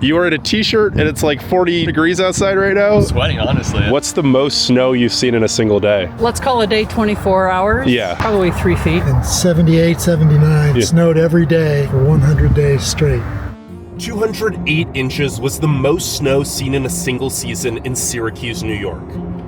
You are in a t-shirt and it's like 40 degrees outside right now? I'm sweating, honestly. What's the most snow you've seen in a single day? Let's call a day 24 hours. Yeah. Probably 3 feet. In 78, 79, Yeah. snowed every day for 100 days straight. 208 inches was the most snow seen in a single season in Syracuse, New York,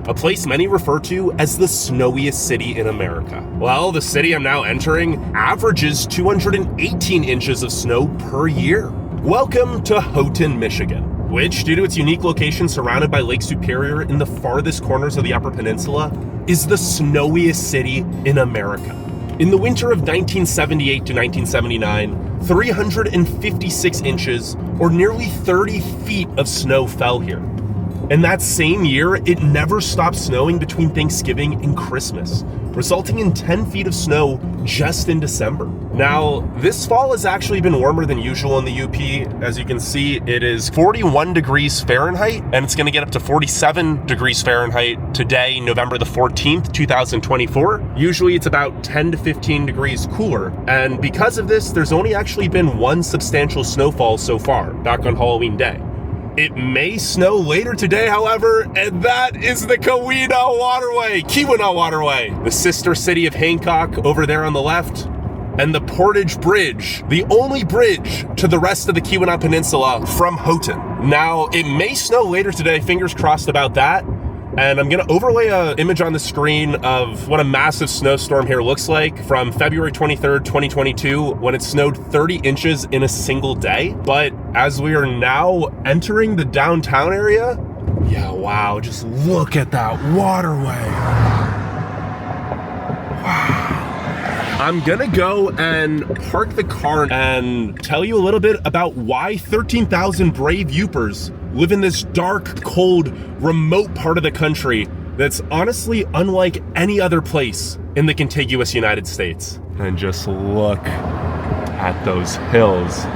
a place many refer to as the snowiest city in America. Well, the city I'm now entering averages 218 inches of snow per year. Welcome to Houghton, Michigan, which, due to its unique location surrounded by Lake Superior in the farthest corners of the Upper Peninsula, is the snowiest city in America. In the winter of 1978 to 1979, 356 inches, or nearly 30 feet of snow fell here. And that same year, it never stopped snowing between Thanksgiving and Christmas, resulting in 10 feet of snow just in December. Now, this fall has actually been warmer than usual in the UP. As you can see, it is 41 degrees Fahrenheit, and it's gonna get up to 47 degrees Fahrenheit today, November the 14th, 2024. Usually it's about 10 to 15 degrees cooler, and because of this, there's only actually been one substantial snowfall so far, back on Halloween Day. It may snow later today, however, and that is the Keweenaw Waterway, the sister city of Hancock over there on the left, and the Portage Bridge, the only bridge to the rest of the Keweenaw Peninsula from Houghton. Now, it may snow later today, fingers crossed about that, and I'm gonna overlay an image on the screen of what a massive snowstorm here looks like from February 23rd, 2022, when it snowed 30 inches in a single day. But as we are now entering the downtown area, yeah, wow, just look at that waterway. Wow. I'm gonna go and park the car and tell you a little bit about why 13,000 brave Yoopers live in this dark, cold, remote part of the country that's honestly unlike any other place in the contiguous United States. And just look at those hills.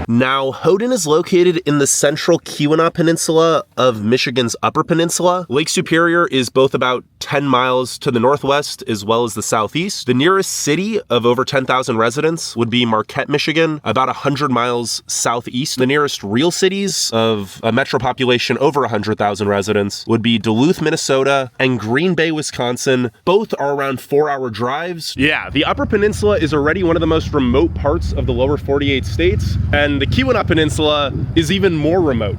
Now, Houghton is located in the central Keweenaw Peninsula of Michigan's Upper Peninsula. Lake Superior is both about 10 miles to the northwest as well as the southeast. The nearest city of over 10,000 residents would be Marquette, Michigan, about 100 miles southeast. The nearest real cities of a metro population over 100,000 residents would be Duluth, Minnesota, and Green Bay, Wisconsin. Both are around 4-hour drives. Yeah, the Upper Peninsula is already one of the most remote parts of the lower 48 states, and the Keweenaw Peninsula is even more remote.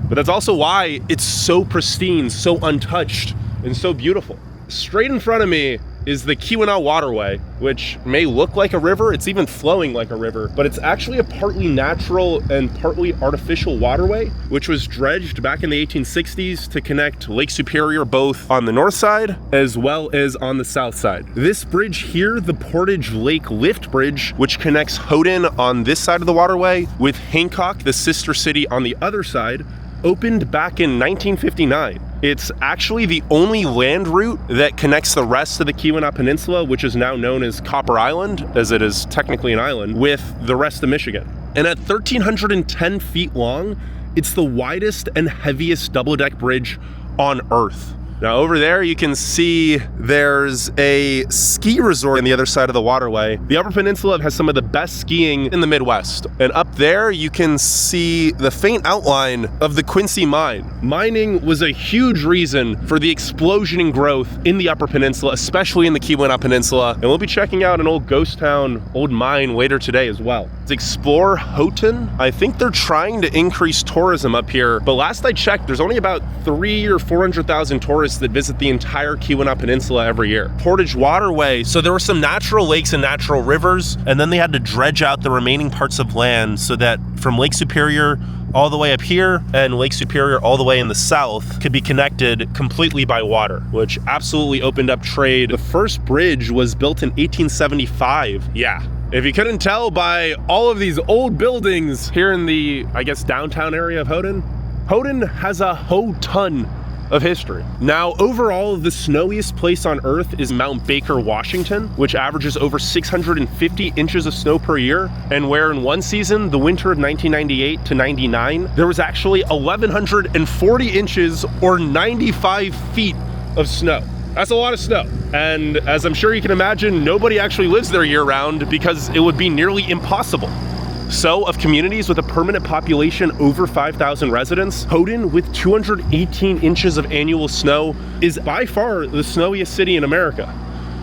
But that's also why it's so pristine, so untouched, and so beautiful. Straight in front of me is the Keweenaw Waterway, which may look like a river, it's even flowing like a river, but it's actually a partly natural and partly artificial waterway, which was dredged back in the 1860s to connect Lake Superior both on the north side as well as on the south side. This bridge here, the Portage Lake Lift Bridge, which connects Houghton on this side of the waterway with Hancock, the sister city, on the other side, opened back in 1959. It's actually the only land route that connects the rest of the Keweenaw Peninsula, which is now known as Copper Island, as it is technically an island, with the rest of Michigan. And at 1,310 feet long, it's the widest and heaviest double-deck bridge on Earth. Now over there you can see there's a ski resort on the other side of the waterway. The Upper Peninsula has some of the best skiing in the Midwest. And up there you can see the faint outline of the Quincy mine. Mining was a huge reason for the explosion in growth in the Upper Peninsula, especially in the Keweenaw Peninsula. And we'll be checking out an old ghost town, old mine later today as well. To explore Houghton, I think they're trying to increase tourism up here, but last I checked, there's only about 300,000 or 400,000 tourists that visit the entire Keweenaw Peninsula every year. Portage Waterway, so there were some natural lakes and natural rivers, and then they had to dredge out the remaining parts of land so that from Lake Superior all the way up here and Lake Superior all the way in the south could be connected completely by water, which absolutely opened up trade. The first bridge was built in 1875. Yeah. If you couldn't tell by all of these old buildings here in the, I guess, downtown area of Houghton, Houghton has a ton of history. Now, overall, the snowiest place on Earth is Mount Baker, Washington, which averages over 650 inches of snow per year, and where in one season, the winter of 1998 to 99, there was actually 1,140 inches or 95 feet of snow. That's a lot of snow. And as I'm sure you can imagine, nobody actually lives there year round because it would be nearly impossible. So, of communities with a permanent population over 5,000 residents, Houghton, with 218 inches of annual snow, is by far the snowiest city in America.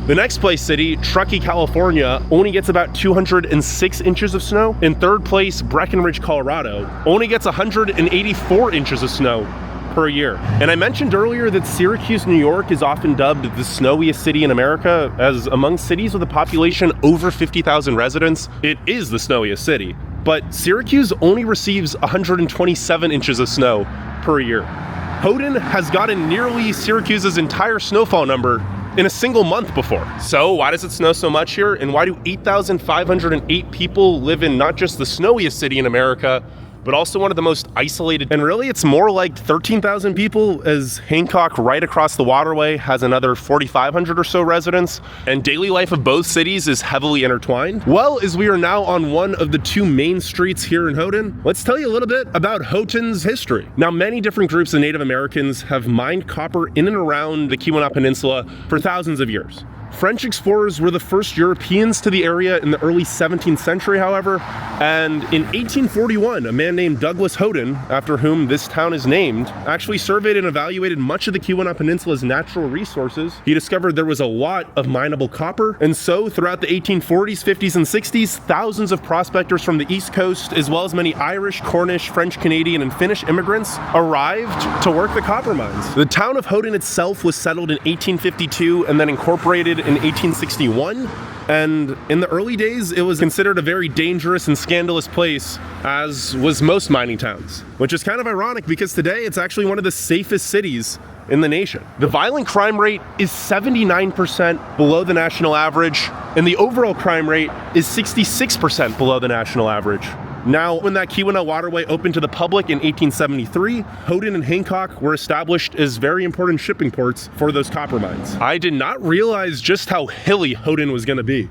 The next place city, Truckee, California, only gets about 206 inches of snow. In third place, Breckenridge, Colorado, only gets 184 inches of snow per year. And I mentioned earlier that Syracuse, New York is often dubbed the snowiest city in America, as among cities with a population over 50,000 residents, it is the snowiest city. But Syracuse only receives 127 inches of snow per year. Houghton has gotten nearly Syracuse's entire snowfall number in a single month before. So why does it snow so much here? And why do 8,508 people live in not just the snowiest city in America, but also one of the most isolated? And really, it's more like 13,000 people, as Hancock, right across the waterway, has another 4,500 or so residents, and daily life of both cities is heavily intertwined. Well, as we are now on one of the two main streets here in Houghton, let's tell you a little bit about Houghton's history. Now, many different groups of Native Americans have mined copper in and around the Keweenaw Peninsula for thousands of years. French explorers were the first Europeans to the area in the early 17th century, however, and in 1841, a man named Douglas Houghton, after whom this town is named, actually surveyed and evaluated much of the Keweenaw Peninsula's natural resources. He discovered there was a lot of mineable copper, and so throughout the 1840s, 50s, and 60s, thousands of prospectors from the East Coast, as well as many Irish, Cornish, French, Canadian, and Finnish immigrants, arrived to work the copper mines. The town of Houghton itself was settled in 1852 and then incorporated in 1861, and in the early days it was considered a very dangerous and scandalous place, as was most mining towns, which is kind of ironic because today it's actually one of the safest cities in the nation. The violent crime rate is 79% below the national average, and the overall crime rate is 66% below the national average. Now, when that Keweenaw waterway opened to the public in 1873, Houghton and Hancock were established as very important shipping ports for those copper mines. I did not realize just how hilly Houghton was gonna be.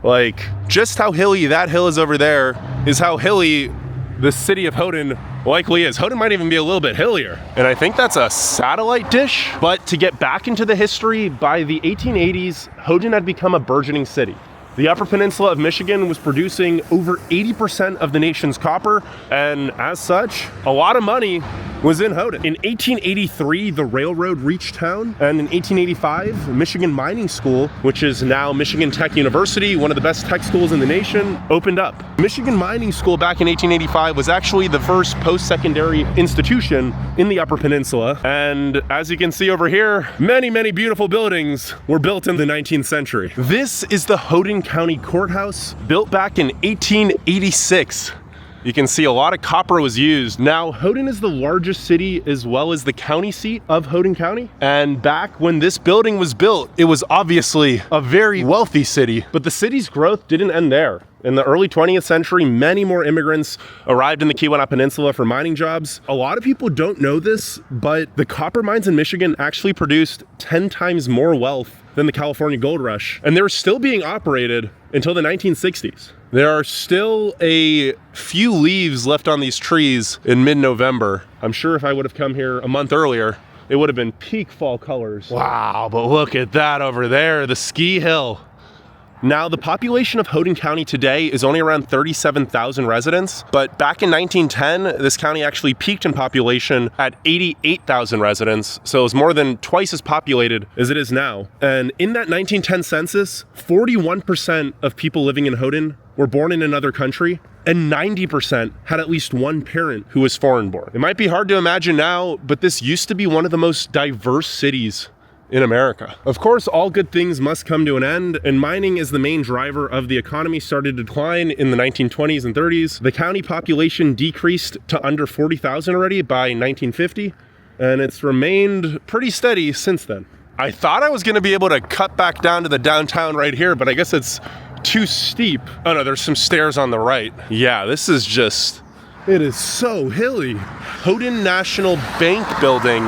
Like, just how hilly that hill is over there is how hilly the city of Houghton likely is. Houghton might even be a little bit hillier. And I think that's a satellite dish. But to get back into the history, by the 1880s, Houghton had become a burgeoning city. The Upper Peninsula of Michigan was producing over 80% of the nation's copper, and as such, a lot of money was in Houghton. In 1883, the railroad reached town, and in 1885, Michigan Mining School, which is now Michigan Tech University, one of the best tech schools in the nation, opened up. Michigan Mining School back in 1885 was actually the first post-secondary institution in the Upper Peninsula, and as you can see over here, many, many beautiful buildings were built in the 19th century. This is the Houghton County Courthouse, built back in 1886. You can see a lot of copper was used. Now, Houghton is the largest city as well as the county seat of Houghton County. And back when this building was built, it was obviously a very wealthy city, but the city's growth didn't end there. In the early 20th century, many more immigrants arrived in the Keweenaw Peninsula for mining jobs. A lot of people don't know this, but the copper mines in Michigan actually produced 10 times more wealth than the California gold rush, and they were still being operated until the 1960s. There are still a few leaves left on these trees in mid-November. I'm sure if I would have come here a month earlier, it would have been peak fall colors. Wow, but look at that over there, the ski hill. Now, the population of Houghton County today is only around 37,000 residents, but back in 1910, this county actually peaked in population at 88,000 residents, so it was more than twice as populated as it is now. And in that 1910 census, 41% of people living in Houghton were born in another country, and 90% had at least one parent who was foreign born. It might be hard to imagine now, but this used to be one of the most diverse cities in America. Of course, all good things must come to an end, and mining as the main driver of the economy started to decline in the 1920s and 30s. The county population decreased to under 40,000 already by 1950, and it's remained pretty steady since then. I thought I was gonna be able to cut back down to the downtown right here, but I guess it's too steep. Oh no, there's some stairs on the right. Yeah, this is just, it is so hilly. Houghton National Bank building,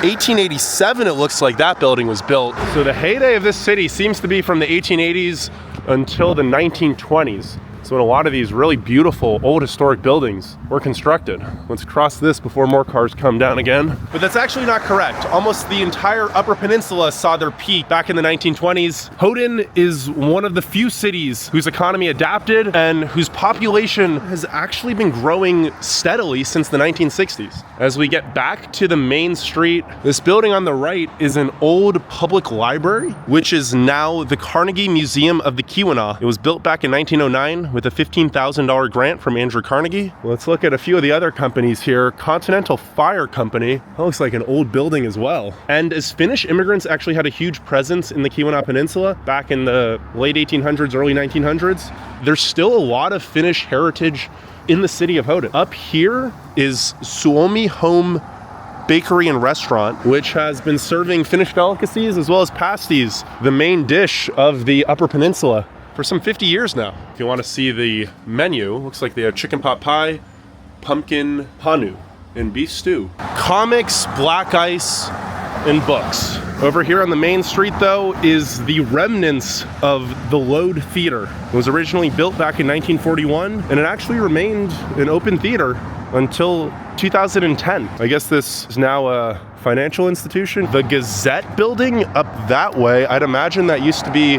1887 it looks like that building was built. So the heyday of this city seems to be from the 1880s until the 1920s. So when a lot of these really beautiful old historic buildings were constructed. Let's cross this before more cars come down again. But that's actually not correct. Almost the entire Upper Peninsula saw their peak back in the 1920s. Houghton is one of the few cities whose economy adapted and whose population has actually been growing steadily since the 1960s. As we get back to the main street, this building on the right is an old public library, which is now the Carnegie Museum of the Keweenaw. It was built back in 1909 with a $15,000 grant from Andrew Carnegie. Let's look at a few of the other companies here. Continental Fire Company. That looks like an old building as well. And as Finnish immigrants actually had a huge presence in the Keweenaw Peninsula back in the late 1800s, early 1900s, there's still a lot of Finnish heritage in the city of Houghton. Up here is Suomi Home Bakery and Restaurant, which has been serving Finnish delicacies as well as pasties, the main dish of the Upper Peninsula, for some 50 years now. If you want to see the menu, looks like they have chicken pot pie, pumpkin panu, and beef stew. Comics, black ice, and books. Over here on the main street, though, is the remnants of the Lode Theater. It was originally built back in 1941, and it actually remained an open theater until 2010. I guess this is now a financial institution. The Gazette building up that way, I'd imagine that used to be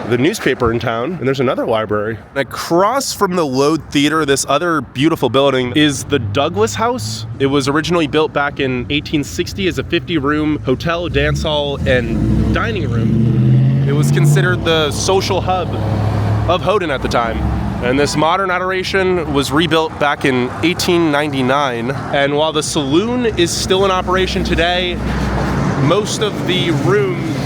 the newspaper in town, and there's another library. Across from the Lode Theater, this other beautiful building is the Douglas House. It was originally built back in 1860 as a 50-room hotel, dance hall, and dining room. It was considered the social hub of Houghton at the time. And this modern adoration was rebuilt back in 1899. And while the saloon is still in operation today, most of the rooms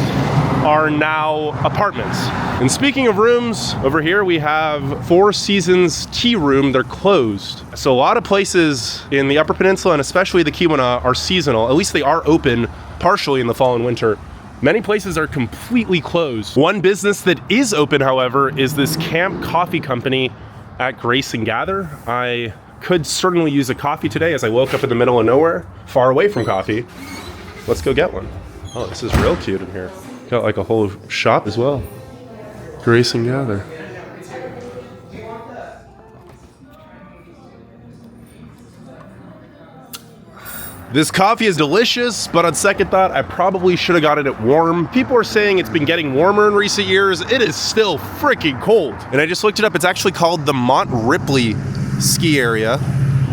are now apartments. And speaking of rooms, over here we have Four Seasons Tea Room. They're closed. So a lot of places in the Upper Peninsula, and especially the Keweenaw, are seasonal. At least they are open partially in the fall and winter. Many places are completely closed. One business that is open, however, is this Camp Coffee Company at Grace and Gather. I could certainly use a coffee today as I woke up in the middle of nowhere, far away from coffee. Let's go get one. Oh, this is real cute in here. Got like a whole shop as well. Grace and Gather. This coffee is delicious, but on second thought, I probably should have gotten it warm. People are saying it's been getting warmer in recent years. It is still freaking cold. And I just looked it up. It's actually called the Mont Ripley ski area.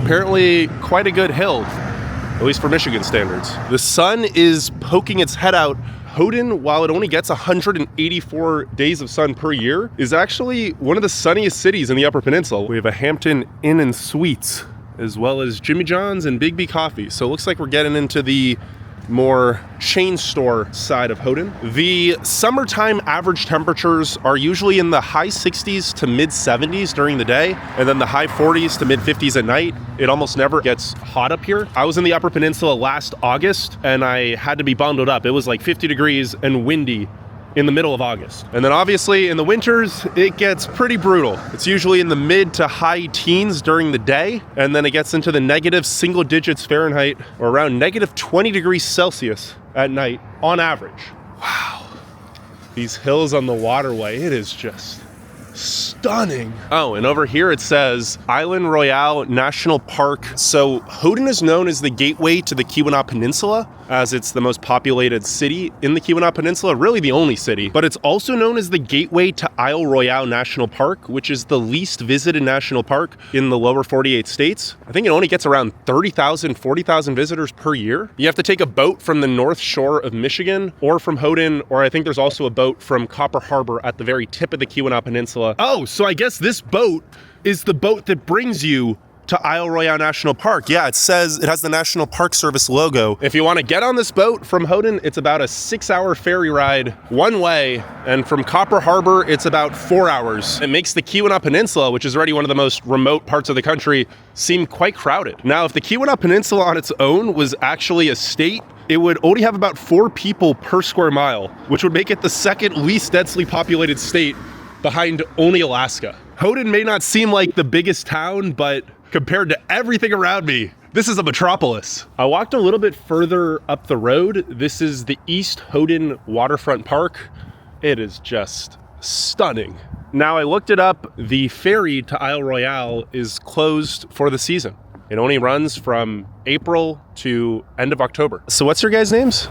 Apparently quite a good hill, at least for Michigan standards. The sun is poking its head out. Houghton, while it only gets 184 days of sun per year, is actually one of the sunniest cities in the Upper Peninsula. We have a Hampton Inn and Suites, as well as Jimmy John's and Big B Coffee. So it looks like we're getting into the more chain store side of Houghton. The summertime average temperatures are usually in the high 60s to mid 70s during the day, and then the high 40s to mid 50s at night. It almost never gets hot up here. I was in the Upper Peninsula last August, and I had to be bundled up. It was like 50 degrees and windy in the middle of August. And then obviously in the winters, it gets pretty brutal. It's usually in the mid to high teens during the day, and then it gets into the negative single digits Fahrenheit, or around negative 20 degrees Celsius at night on average. Wow. These hills on the waterway, it is just stunning. Oh, and over here it says Island Royale National Park. So Houghton is known as the gateway to the Keweenaw Peninsula, as it's the most populated city in the Keweenaw Peninsula, really the only city. But it's also known as the gateway to Isle Royale National Park, which is the least visited national park in the lower 48 states. I think it only gets around 30,000, 40,000 visitors per year. You have to take a boat from the north shore of Michigan or from Houghton, or I think there's also a boat from Copper Harbor at the very tip of the Keweenaw Peninsula. Oh, so I guess this boat is the boat that brings you to Isle Royale National Park. Yeah, it says it has the National Park Service logo. If you want to get on this boat from Houghton, it's about a 6-hour ferry ride one way, and from Copper Harbor, it's about 4 hours. It makes the Keweenaw Peninsula, which is already one of the most remote parts of the country, seem quite crowded. Now, if the Keweenaw Peninsula on its own was actually a state, it would only have about 4 people per square mile, which would make it the second least densely populated state behind only Alaska. Houghton may not seem like the biggest town, but compared to everything around me, this is a metropolis. I walked a little bit further up the road. This is the East Houghton Waterfront Park. It is just stunning. Now I looked it up. The ferry to Isle Royale is closed for the season. It only runs from April to end of October. So what's your guys' names?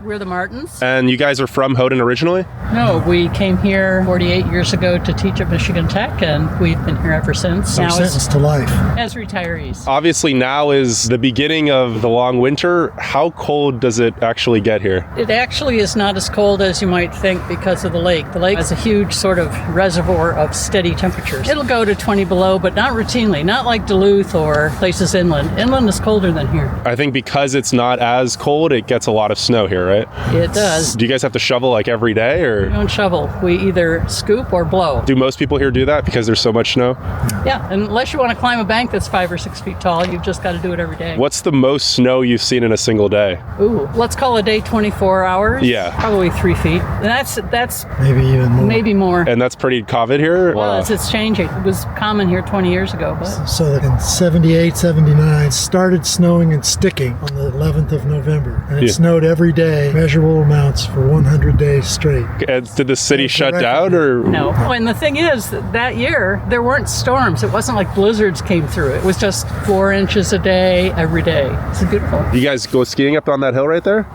We're the Martins. And you guys are from Houghton originally? No, we came here 48 years ago to teach at Michigan Tech, and we've been here ever since. Now sentenced to life. As retirees. Obviously now is the beginning of the long winter. How cold does it actually get here? It actually is not as cold as you might think because of the lake. The lake has a huge sort of reservoir of steady temperatures. It'll go to 20 below, but not routinely, not like Duluth or places inland. Inland is colder than here. I think because it's not as cold, it gets a lot of snow here, right? It does. Do you guys have to shovel like every day, or? We don't shovel. We either scoop or blow. Do most people here do that because there's so much snow? Yeah, unless you want to climb a bank that's 5 or 6 feet tall, you've just got to do it every day. What's the most snow you've seen in a single day? Ooh, let's call a day 24 hours. Yeah. Probably 3 feet. And that's Maybe even more. maybe more. And that's pretty common here? Well, it's changing. It was common here 20 years ago, but So in 78, 79, started snowing and sticking on the 11th of November. And it snowed every day, measurable amounts for 100 days straight. And did the city shut down, or? no. Oh, and the thing is, that year, there weren't storms. It wasn't like blizzards came through. It was just 4 inches a day, every day. It's beautiful. You guys go skiing up on that hill right there?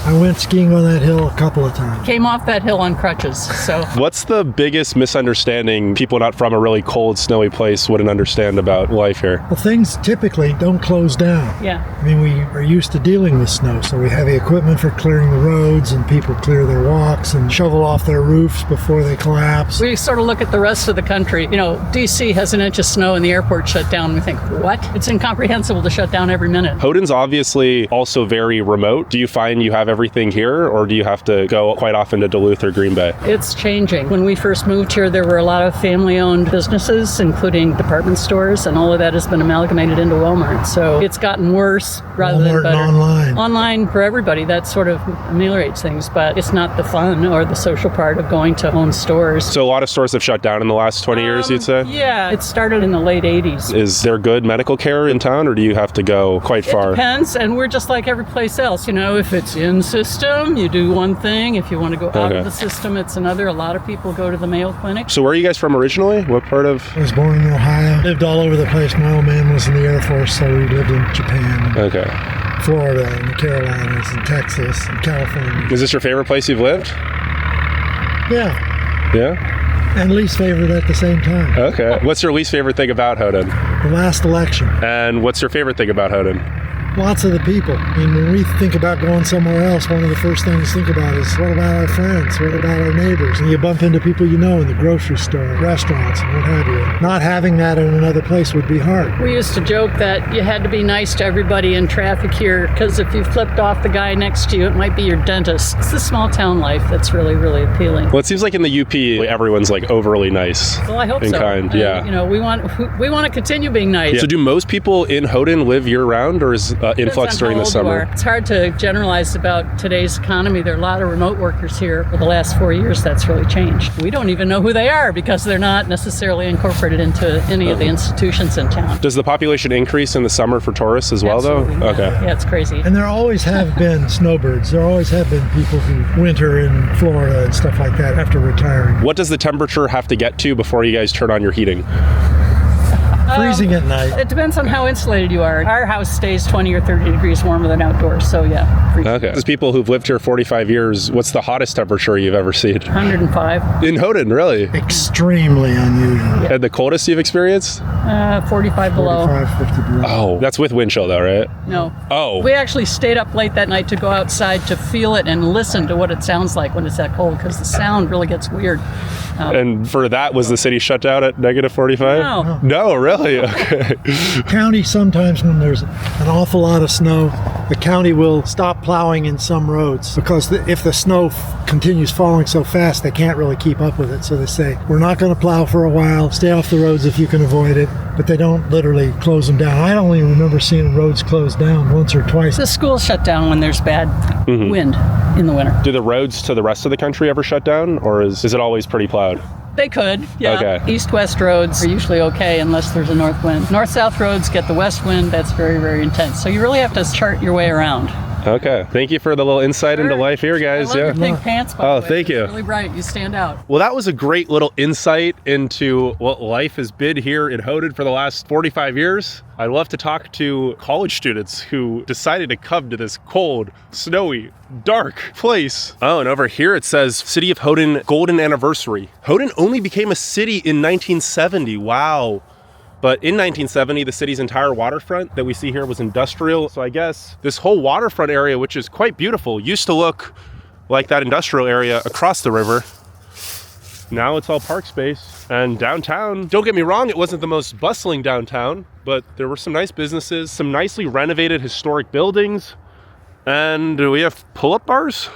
I went skiing on that hill a couple of times. Came off that hill on crutches, so. What's the biggest misunderstanding people not from a really cold, snowy place wouldn't understand about life here? Well, things typically don't close down. Yeah. I mean, we are used to dealing with snow, so we have the equipment for clearing the roads, and people clear their walks and shovel off their roofs before they collapse. We sort of look at the rest of the country. You know, D.C. has an inch of snow and the airport shut down. We think, what? It's incomprehensible to shut down every minute. Houghton's obviously also very remote. Do you find you have everything here, or do you have to go quite often to Duluth or Green Bay? It's changing. When we first moved here, there were a lot of family-owned businesses, including department stores, and all of that has been amalgamated into Walmart. So it's gotten worse rather than Walmart better. and online. Online for everybody. That sort of ameliorates things, but it's not the fun or the social part of going to own stores. So a lot of stores have shut down in the last 20 years, you'd say? Yeah, it started in the late 80s. Is there good medical care in town, or do you have to go quite far? It depends, and we're just like every place else. You know, if it's in system, you do one thing. If you want to go out of the system, it's another. A lot of people go to the Mayo Clinic. So where are you guys from originally? What part of? I was born in Ohio, lived all over the place. My old man was in the Air Force, so we lived in Japan, Okay. Florida, and the Carolinas, and Texas, and California. Is this your favorite place you've lived? Yeah, Yeah? and least favorite at the same time. Okay. What's your least favorite thing about Houghton? The last election. And what's your favorite thing about Houghton? Lots of the people. I mean, when we think about going somewhere else, one of the first things to think about is, what about our friends? What about our neighbors? And you bump into people you know in the grocery store, restaurants, and what have you. Not having that in another place would be hard. We used to joke that you had to be nice to everybody in traffic here, because if you flipped off the guy next to you, it might be your dentist. It's the small town life that's really, really appealing. Well, it seems like in the UP, everyone's like overly nice. Well, I hope and so. kind, And, yeah. you know, we want to continue being nice. Yeah. So do most people in Houghton live year-round, or is influx Depends on during how the old you summer? are. It's hard to generalize about today's economy. There are a lot of remote workers here. For the last 4 years, that's really changed. We don't even know who they are because they're not necessarily incorporated into any of the institutions in town. Does the population increase in the summer for tourists as well, Absolutely, though? yeah. Okay. Yeah, it's crazy. And there always have been snowbirds. There always have been people who winter in Florida and stuff like that after retiring. What does the temperature have to get to before you guys turn on your heating? Freezing at night. It depends on how insulated you are. Our house stays 20 or 30 degrees warmer than outdoors, so yeah. Freezing. Okay. As people who've lived here 45 years, what's the hottest temperature you've ever seen? 105, In Houghton, really? Extremely unusual. And the coldest you've experienced? 45 below. 45, 50 below. Oh, that's with wind chill though, right? No. Oh. We actually stayed up late that night to go outside to feel it and listen to what it sounds like when it's that cold, because the sound really gets weird. And for that, was the city shut down at negative 45? No. No, really? Okay. County, sometimes when there's an awful lot of snow, the county will stop plowing in some roads because if the snow continues falling so fast, they can't really keep up with it. So they say, we're not going to plow for a while, stay off the roads if you can avoid it, but they don't literally close them down. I don't even remember seeing roads closed down once or twice. The schools shut down when there's bad wind in the winter. Do the roads to the rest of the country ever shut down, or is it always pretty plowed? They could, yeah. Okay. East-west roads are usually okay unless there's a north wind. North-south roads get the west wind. That's very, very intense. So you really have to chart your way around. Okay. Thank you for the little insight into life here, guys. I love your pink pants, by the way. Thank you. It's really bright. You stand out. Well, that was a great little insight into what life has been here in Houghton for the last 45 years. I'd love to talk to college students who decided to come to this cold, snowy, dark place. Oh, and over here it says City of Houghton Golden Anniversary. Houghton only became a city in 1970. Wow. But in 1970, the city's entire waterfront that we see here was industrial. So I guess this whole waterfront area, which is quite beautiful, used to look like that industrial area across the river. Now it's all park space. And downtown, don't get me wrong, it wasn't the most bustling downtown, but there were some nice businesses, some nicely renovated historic buildings, and we have pull-up bars.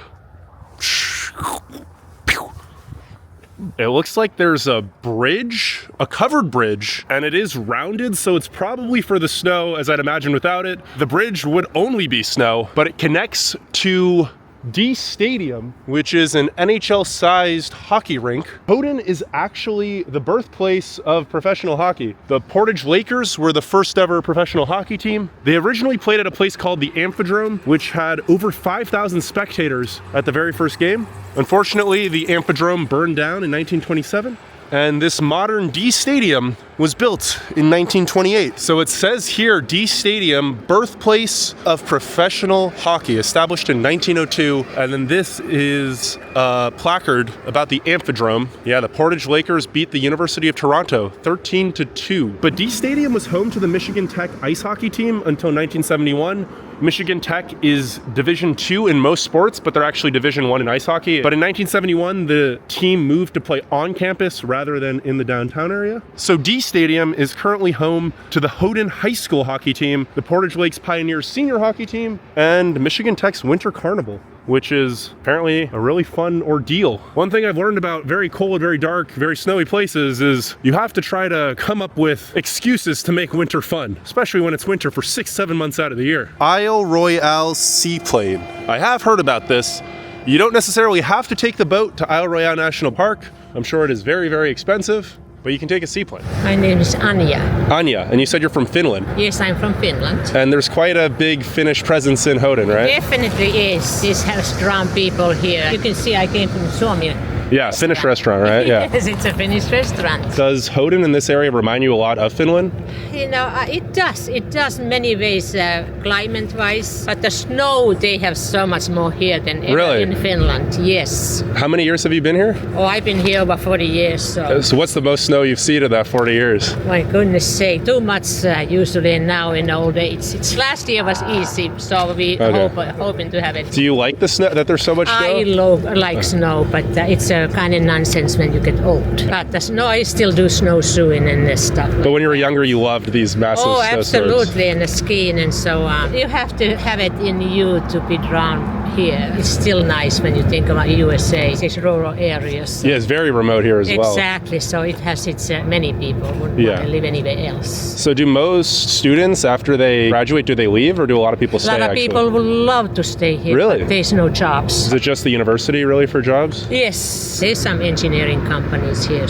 It looks like there's a bridge, a covered bridge, and it is rounded, so it's probably for the snow, as I'd imagine without it. The bridge would only be snow, but it connects to D Stadium, which is an NHL-sized hockey rink. Houghton is actually the birthplace of professional hockey. The Portage Lakers were the first ever professional hockey team. They originally played at a place called the Amphidrome, which had over 5,000 spectators at the very first game. Unfortunately, the Amphidrome burned down in 1927. And this modern D Stadium was built in 1928. So it says here, D Stadium, birthplace of professional hockey, established in 1902. And then this is a placard about the Amphidrome. Yeah, the Portage Lakers beat the University of Toronto 13-2. But D Stadium was home to the Michigan Tech ice hockey team until 1971. Michigan Tech is Division II in most sports, but they're actually Division I in ice hockey. But in 1971, the team moved to play on campus rather than in the downtown area. So D Stadium is currently home to the Houghton High School hockey team, the Portage Lakes Pioneers senior hockey team, and Michigan Tech's Winter Carnival, which is apparently a really fun ordeal. One thing I've learned about very cold, very dark, very snowy places is you have to try to come up with excuses to make winter fun, especially when it's winter for 6-7 months out of the year. Isle Royale Seaplane. I have heard about this. You don't necessarily have to take the boat to Isle Royale National Park. I'm sure it is very, very expensive, but you can take a seaplane. My name is Anja. Anja, and you said you're from Finland. Yes, I'm from Finland. And there's quite a big Finnish presence in Houghton, right? Definitely is. This has drawn people here. You can see I came from Suomi. Yeah, Finnish restaurant, right? Yeah. Yes, it's a Finnish restaurant. Does Houghton in this area remind you a lot of Finland? You know, it does. It does many ways, climate-wise. But the snow, they have so much more here than ever in Finland. Yes. How many years have you been here? Oh, I've been here over 40 years. So what's the most snow you've seen in that 40 years? My goodness sake, too much usually now in old age. Last year was easy, so we hoping to have it. Do you like the snow, that there's so much snow? I like snow, but it's kind of nonsense when you get old. But the snow, I still do snowshoeing and this stuff. But when you were younger, you loved these massive snowstorms. Absolutely, and the skiing and so on. You have to have it in you to be drawn here. It's still nice when you think about USA. It's rural areas. So. Yeah, it's very remote here as well. Exactly, so it has its many people who wouldn't want to live anywhere else. So do most students, after they graduate, do they leave, or do a lot of people stay? A lot of people would love to stay here, really? But there's no jobs. Is it just the university, really, for jobs? Yes, there's some engineering companies here,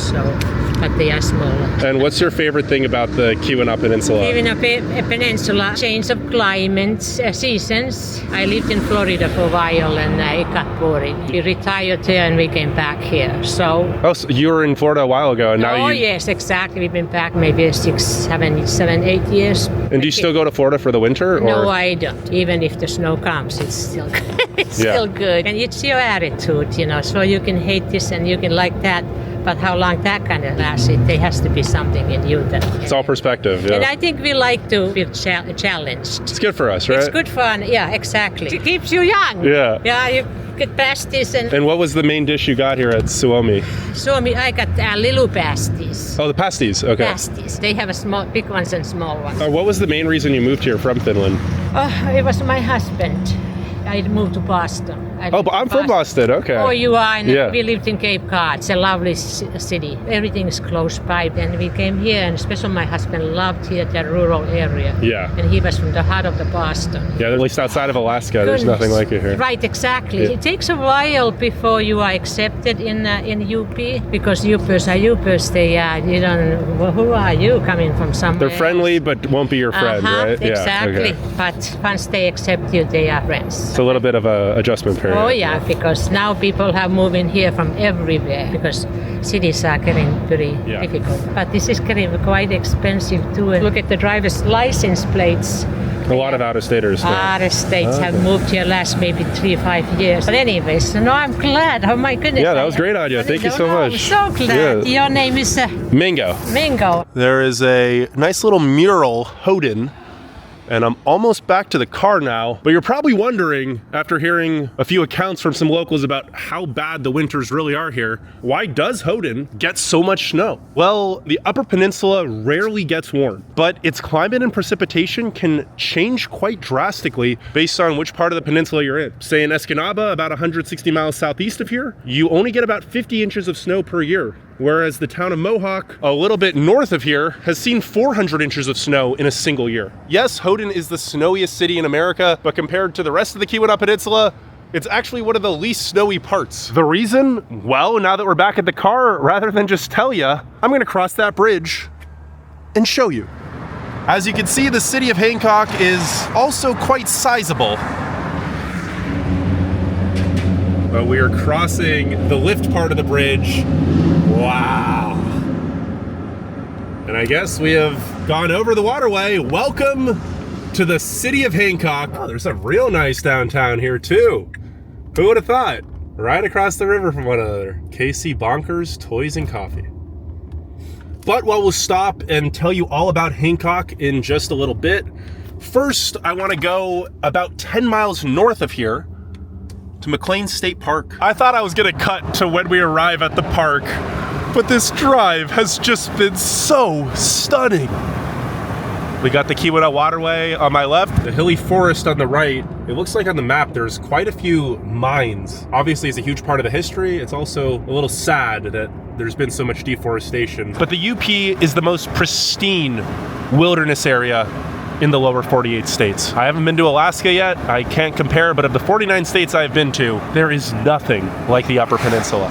but they are smaller. And what's your favorite thing about the Keweenaw Peninsula? Keweenaw Peninsula, change of climate, seasons. I lived in Florida for a while and it got boring. We retired here and we came back here. So you were in Florida a while ago, and now Oh yes, exactly. We've been back maybe 8 years. And do you still go to Florida for the winter? Or? No, I don't. Even if the snow comes, it's still still good. And it's your attitude, you know. So you can hate this and you can like that. But how long that kind of lasts, there has to be something in you that... It's all perspective, yeah. And I think we like to be challenged. It's good for us, right? It's good fun, yeah, exactly. It keeps you young. Yeah. Yeah, you get pasties and... And what was the main dish you got here at Suomi? Suomi, I got little pasties. Oh, the pasties, okay. Pasties. They have big ones and small ones. What was the main reason you moved here from Finland? Oh, it was my husband. I moved to Boston. Oh, but I'm from Boston. Okay. Oh, you are? And Yeah. we lived in Cape Cod. It's a lovely city. Everything is close by. And we came here, and especially my husband loved here, the rural area. Yeah. And he was from the heart of the Boston. Yeah, at least outside of Alaska, there's Goodness. nothing like it here. Right, exactly. Yeah. It takes a while before you are accepted in UP because Upers are Upers. They are, you don't, well, who are you coming from somewhere? They're friendly, but won't be your friend, right? Exactly. Yeah, okay. But once they accept you, they are friends. It's a little bit of a adjustment period. Oh yeah, because now people have moved in here from everywhere because cities are getting pretty difficult. But this is getting quite expensive too. And look at the driver's license plates. A lot of out-of-staters now. Out-of-states have moved here last maybe 3-5 years. But anyways, no, I'm glad. Oh my goodness. Yeah, that was great on you. Thank you so much. I'm so glad. Yeah. Your name is Mingo. Mingo. There is a nice little mural, Houghton, and I'm almost back to the car now. But you're probably wondering, after hearing a few accounts from some locals about how bad the winters really are here, why does Houghton get so much snow? Well, the Upper Peninsula rarely gets warm, but its climate and precipitation can change quite drastically based on which part of the peninsula you're in. Say in Escanaba, about 160 miles southeast of here, you only get about 50 inches of snow per year. Whereas the town of Mohawk, a little bit north of here, has seen 400 inches of snow in a single year. Yes, Houghton is the snowiest city in America, but compared to the rest of the Keweenaw Peninsula, it's actually one of the least snowy parts. The reason? Well, now that we're back at the car, rather than just tell you, I'm gonna cross that bridge and show you. As you can see, the city of Hancock is also quite sizable. But we are crossing the lift part of the bridge. Wow. And I guess we have gone over the waterway. Welcome to the city of Hancock. Oh, there's a real nice downtown here too. Who would have thought? Right across the river from one another. KC Bonkers, Toys and Coffee. But while we'll stop and tell you all about Hancock in just a little bit, first I want to go about 10 miles north of here to McLean State Park. I thought I was gonna cut to when we arrive at the park, but this drive has just been so stunning. We got the Keweenaw Waterway on my left, the hilly forest on the right. It looks like on the map there's quite a few mines. Obviously it's a huge part of the history. It's also a little sad that there's been so much deforestation. But the UP is the most pristine wilderness area in the lower 48 states. I haven't been to Alaska yet. I can't compare, but of the 49 states I've been to, there is nothing like the Upper Peninsula.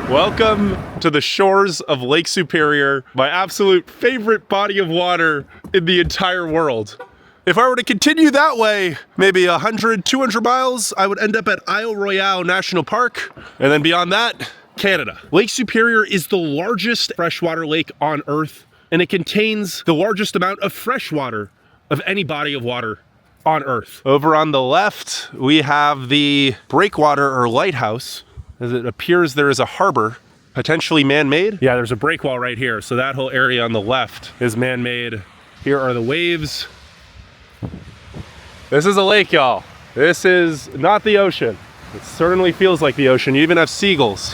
Welcome to the shores of Lake Superior, my absolute favorite body of water in the entire world. If I were to continue that way, maybe 100, 200 miles, I would end up at Isle Royale National Park. And then beyond that, Canada. Lake Superior is the largest freshwater lake on Earth, and it contains the largest amount of fresh water of any body of water on Earth. Over on the left, we have the breakwater or lighthouse. As it appears there is a harbor, potentially man-made. Yeah, there's a breakwall right here. So that whole area on the left is man-made. Here are the waves. This is a lake, y'all. This is not the ocean. It certainly feels like the ocean. You even have seagulls.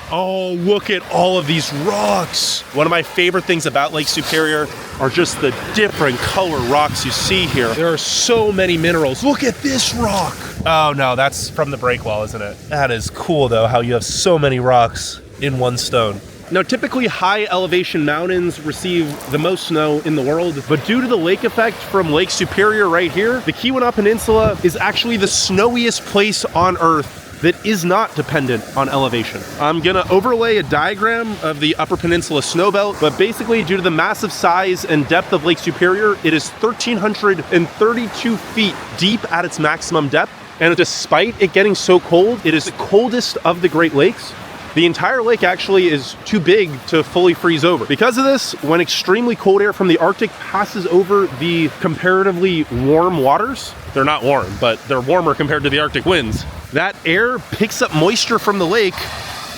Oh, look at all of these rocks. One of my favorite things about Lake Superior are just the different color rocks you see here. There are so many minerals. Look at this rock. Oh no, that's from the breakwall, isn't it? That is cool though, how you have so many rocks in one stone. Now, typically high elevation mountains receive the most snow in the world, but due to the lake effect from Lake Superior right here, the Keweenaw Peninsula is actually the snowiest place on Earth that is not dependent on elevation. I'm gonna overlay a diagram of the Upper Peninsula snowbelt, but basically due to the massive size and depth of Lake Superior, it is 1,332 feet deep at its maximum depth. And despite it getting so cold, it is the coldest of the Great Lakes. The entire lake actually is too big to fully freeze over. Because of this, when extremely cold air from the Arctic passes over the comparatively warm waters, they're not warm, but they're warmer compared to the Arctic winds. That air picks up moisture from the lake,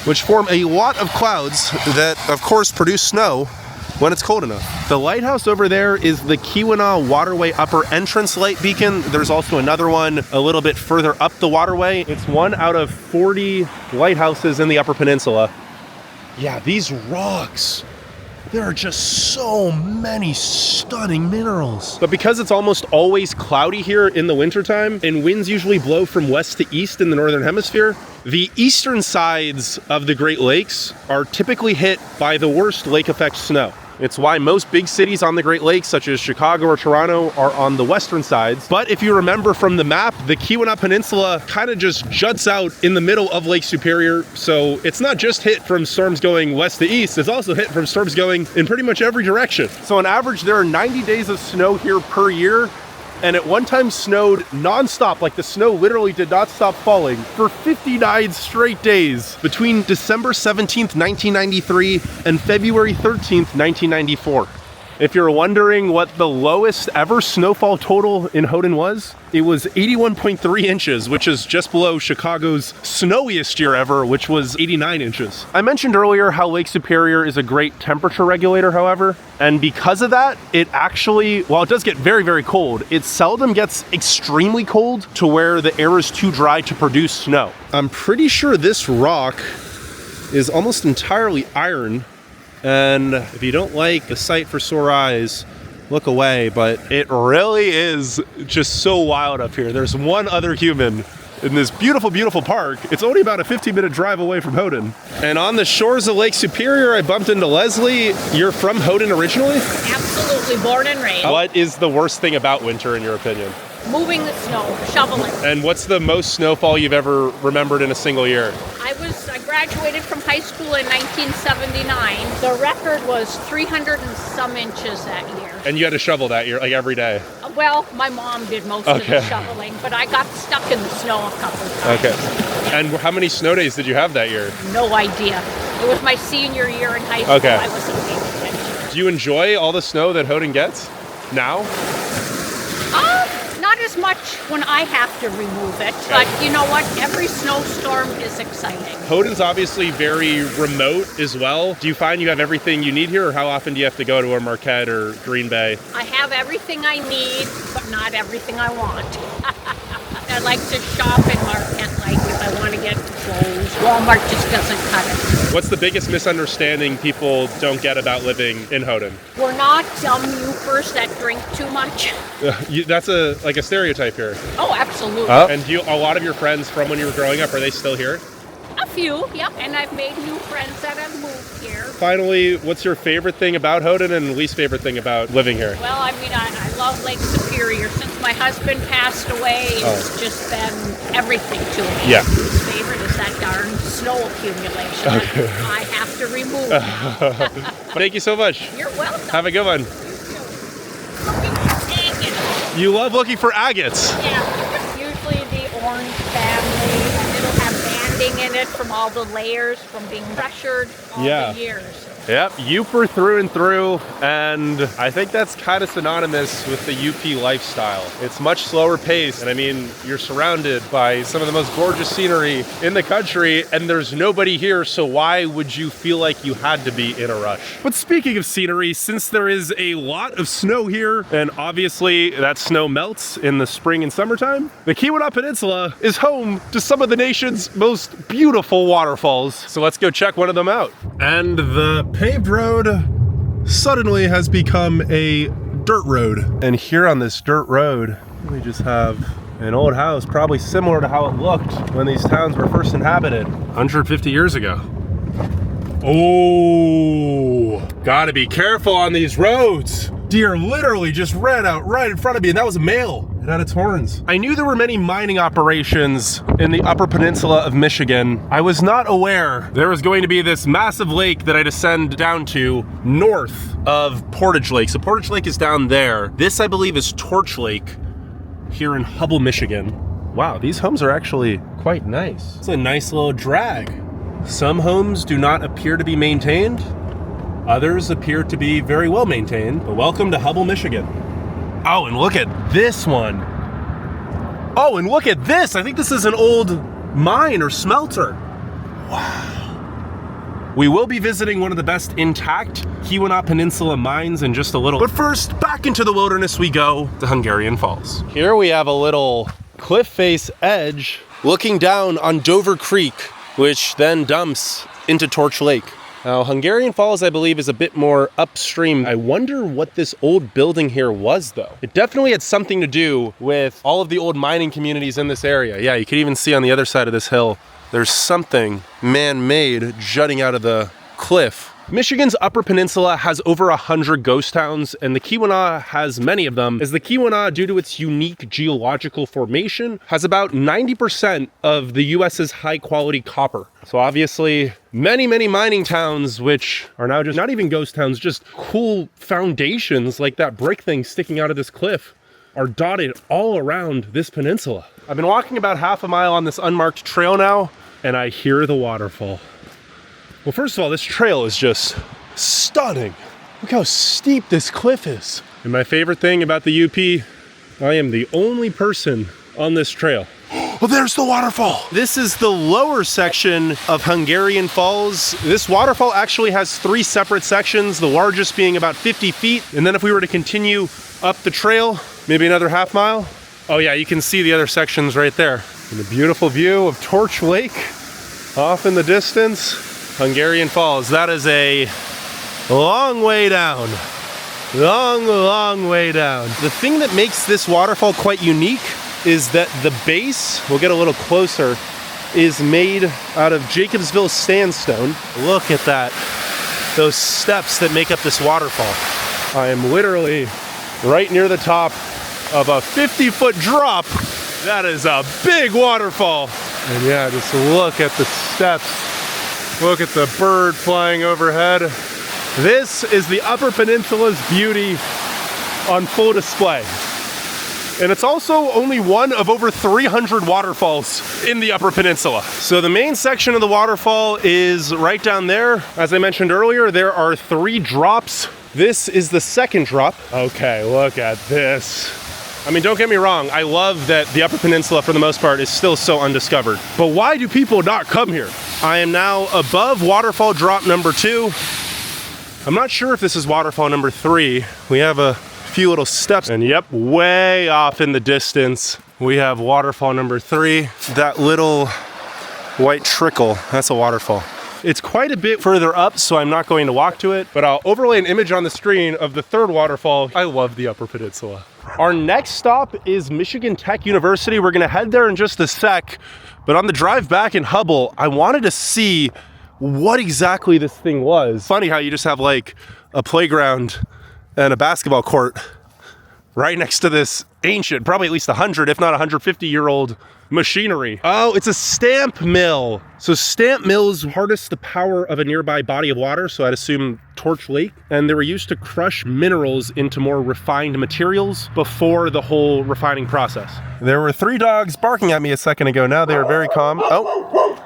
which form a lot of clouds that, of course, produce snow when it's cold enough. The lighthouse over there is the Keweenaw Waterway Upper Entrance Light Beacon. There's also another one a little bit further up the waterway. It's one out of 40 lighthouses in the Upper Peninsula. Yeah, these rocks. there are just so many stunning minerals. But because it's almost always cloudy here in the wintertime, and winds usually blow from west to east in the northern hemisphere, the eastern sides of the Great Lakes are typically hit by the worst lake effect snow. It's why most big cities on the Great Lakes, such as Chicago or Toronto, are on the western sides. But if you remember from the map, the Keweenaw Peninsula kind of just juts out in the middle of Lake Superior. So it's not just hit from storms going west to east, it's also hit from storms going in pretty much every direction. So on average, there are 90 days of snow here per year. And at one time snowed nonstop, like the snow literally did not stop falling for 59 straight days between December 17th, 1993 and February 13th, 1994. If you're wondering what the lowest ever snowfall total in Houghton was, it was 81.3 inches, which is just below Chicago's snowiest year ever, which was 89 inches. I mentioned earlier how Lake Superior is a great temperature regulator, however, and because of that, it actually, while it does get very, very cold, it seldom gets extremely cold to where the air is too dry to produce snow. I'm pretty sure this rock is almost entirely iron. And if you don't like the sight for sore eyes, look away, but it really is just so wild up here. There's one other human in this beautiful, beautiful park. It's only about a 15-minute drive away from Houghton. And on the shores of Lake Superior, I bumped into Leslie. You're from Houghton originally? Absolutely, born and raised. What is the worst thing about winter, in your opinion? Moving the snow, shoveling. And what's the most snowfall you've ever remembered in a single year? I graduated from high school in 1979. The record was 300 and some inches that year. And you had to shovel that year, like every day? Well, my mom did most of the shoveling, but I got stuck in the snow a couple of times. Okay. And how many snow days did you have that year? No idea. It was my senior year in high school. Okay. I wasn't paying attention. Do you enjoy all the snow that Houghton gets now? Not as much when I have to remove it, but you know what? Every snowstorm is exciting. Houghton's obviously very remote as well. Do you find you have everything you need here, or how often do you have to go to a Marquette or Green Bay? I have everything I need, but not everything I want. I like to shop in Marquette, like if I want to get clothes. Walmart just doesn't cut it. What's the biggest misunderstanding people don't get about living in Houghton? We're not dumb youpers that drink too much. That's like a stereotype here. Oh, absolutely. And a lot of your friends from when you were growing up, are they still here? A few, yep. And I've made new friends that have moved here. Finally, what's your favorite thing about Houghton and least favorite thing about living here? Well, I mean, I love Lake Superior. Since my husband passed away, it's just been everything to me. Yeah. His favorite is that darn snow accumulation. Okay. I have to remove now. Thank you so much. You're welcome. Have a good one. Looking for agates. You love looking for agates. Yeah, usually the orange family, and it'll have banding in it from all the layers from being pressured all the years. Yep, Youper through and through, and I think that's kind of synonymous with the UP lifestyle. It's much slower paced, and I mean, you're surrounded by some of the most gorgeous scenery in the country, and there's nobody here, so why would you feel like you had to be in a rush? But speaking of scenery, since there is a lot of snow here, and obviously that snow melts in the spring and summertime, the Keweenaw Peninsula is home to some of the nation's most beautiful waterfalls. So let's go check one of them out. And the paved road suddenly has become a dirt road. And here on this dirt road, we just have an old house, probably similar to how it looked when these towns were first inhabited 150 years ago. Oh, gotta be careful on these roads. Deer literally just ran out right in front of me, and that was a male. It had its horns. I knew there were many mining operations in the Upper Peninsula of Michigan. I was not aware there was going to be this massive lake that I descend down to north of Portage Lake. So Portage Lake is down there. This, I believe, is Torch Lake here in Hubble, Michigan. Wow, these homes are actually quite nice. It's a nice little drag. Some homes do not appear to be maintained. Others appear to be very well maintained. But welcome to Hubble, Michigan. Oh, and look at this one. Oh, and look at this. I think this is an old mine or smelter. Wow. We will be visiting one of the best intact Keweenaw Peninsula mines in just a little. But first, back into the wilderness we go to Hungarian Falls. Here we have a little cliff face edge looking down on Dover Creek, which then dumps into Torch Lake. Now, Hungarian Falls, I believe, is a bit more upstream. I wonder what this old building here was, though. It definitely had something to do with all of the old mining communities in this area. Yeah, you can even see on the other side of this hill, there's something man-made jutting out of the cliff. Michigan's Upper Peninsula has over 100 ghost towns, and the Keweenaw has many of them, as the Keweenaw, due to its unique geological formation, has about 90% of the US's high-quality copper. So obviously, many mining towns, which are now just not even ghost towns, just cool foundations like that brick thing sticking out of this cliff, are dotted all around this peninsula. I've been walking about half a mile on this unmarked trail now, and I hear the waterfall. Well, first of all, this trail is just stunning. Look how steep this cliff is. And my favorite thing about the UP, I am the only person on this trail. Oh, there's the waterfall. This is the lower section of Hungarian Falls. This waterfall actually has 3 separate sections, the largest being about 50 feet. And then if we were to continue up the trail, maybe another half mile. Oh yeah, you can see the other sections right there. And a beautiful view of Torch Lake off in the distance. Hungarian Falls, that is a long way down. Long way down. The thing that makes this waterfall quite unique is that the base, we'll get a little closer, is made out of Jacobsville sandstone. Look at that. Those steps that make up this waterfall. I am literally right near the top of a 50-foot drop. That is a big waterfall. And yeah, just look at the steps. Look at the bird flying overhead. This is the Upper Peninsula's beauty on full display. And it's also only one of over 300 waterfalls in the Upper Peninsula. So the main section of the waterfall is right down there. As I mentioned earlier, there are 3 drops. This is the second drop. Okay, look at this. I mean, don't get me wrong, I love that the Upper Peninsula, for the most part, is still so undiscovered. But why do people not come here? I am now above waterfall drop number 2. I'm not sure if this is waterfall number 3. We have a few little steps, and yep, way off in the distance, we have waterfall number 3. That little white trickle, that's a waterfall. It's quite a bit further up, so I'm not going to walk to it, but I'll overlay an image on the screen of the 3rd waterfall. I love the Upper Peninsula. Our next stop is Michigan Tech University. We're gonna head there in just a sec, but on the drive back in Hubble, I wanted to see what exactly this thing was. Funny how you just have like a playground and a basketball court right next to this ancient, probably at least 100, if not 150-year-old machinery. Oh, it's a stamp mill. So stamp mills harness the power of a nearby body of water, so I'd assume Torch Lake, and they were used to crush minerals into more refined materials before the whole refining process. There were 3 dogs barking at me a second ago. Now they are very calm. Oh,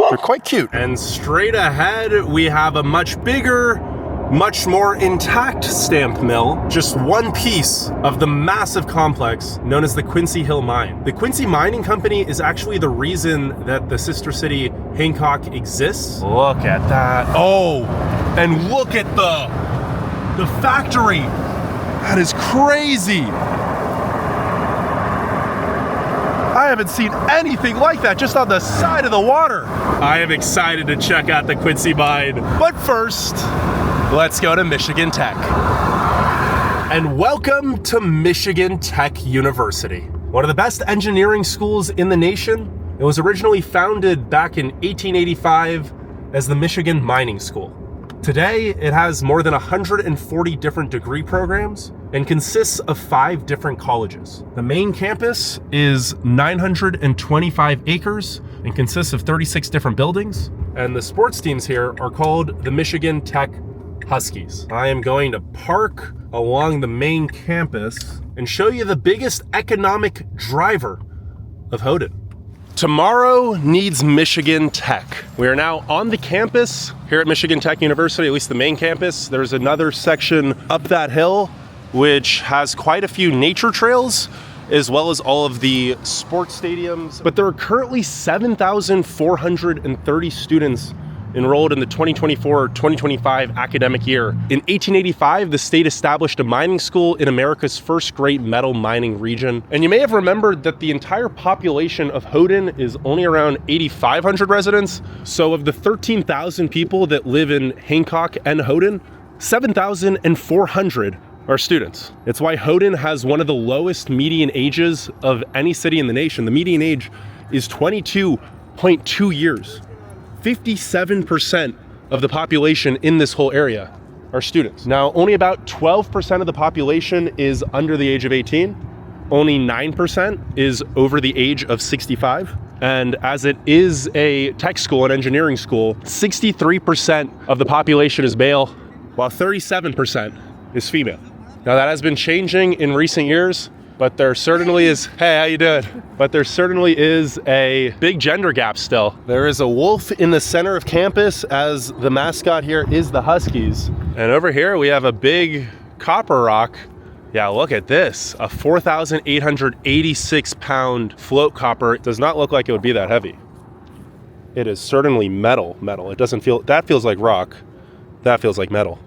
they're quite cute. And straight ahead, we have a much bigger, much more intact stamp mill, just one piece of the massive complex known as the Quincy Hill Mine. The Quincy Mining Company is actually the reason that the sister city Hancock exists. Look at that. Oh, and look at the factory. That is crazy. I haven't seen anything like that just on the side of the water. I am excited to check out the Quincy mine. But first, let's go to Michigan Tech. And welcome to Michigan Tech University, one of the best engineering schools in the nation. It was originally founded back in 1885 as the Michigan Mining School. Today, it has more than 140 different degree programs and consists of 5 different colleges. The main campus is 925 acres and consists of 36 different buildings. And the sports teams here are called the Michigan Tech Huskies. I am going to park along the main campus and show you the biggest economic driver of Houghton. Tomorrow needs Michigan Tech. We are now on the campus here at Michigan Tech University, at least the main campus. There's another section up that hill, which has quite a few nature trails, as well as all of the sports stadiums. But there are currently 7,430 students enrolled in the 2024-2025 academic year. In 1885, the state established a mining school in America's first great metal mining region. And you may have remembered that the entire population of Houghton is only around 8,500 residents. So of the 13,000 people that live in Hancock and Houghton, 7,400 are students. It's why Houghton has one of the lowest median ages of any city in the nation. The median age is 22.2 years. 57% of the population in this whole area are students. Now, only about 12% of the population is under the age of 18. Only 9% is over the age of 65. And as it is a tech school, an engineering school, 63% of the population is male, while 37% is female. Now that has been changing in recent years, but there certainly is, hey, how you doing? But there certainly is a big gender gap still. There is a wolf in the center of campus, as the mascot here is the Huskies. And over here we have a big copper rock. Yeah, look at this, a 4,886 pound float copper. It does not look like it would be that heavy. It is certainly metal. It doesn't feel, that feels like rock. That feels like metal.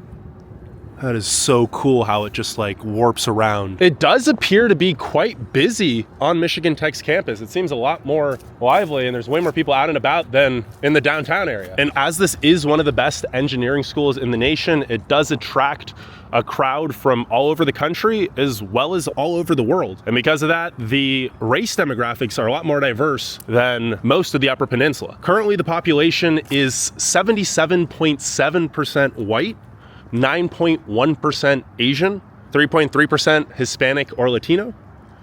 That is so cool how it just like warps around. It does appear to be quite busy on Michigan Tech's campus. It seems a lot more lively and there's way more people out and about than in the downtown area. And as this is one of the best engineering schools in the nation, it does attract a crowd from all over the country as well as all over the world. And because of that, the race demographics are a lot more diverse than most of the Upper Peninsula. Currently, the population is 77.7% white, 9.1% Asian, 3.3% Hispanic or Latino,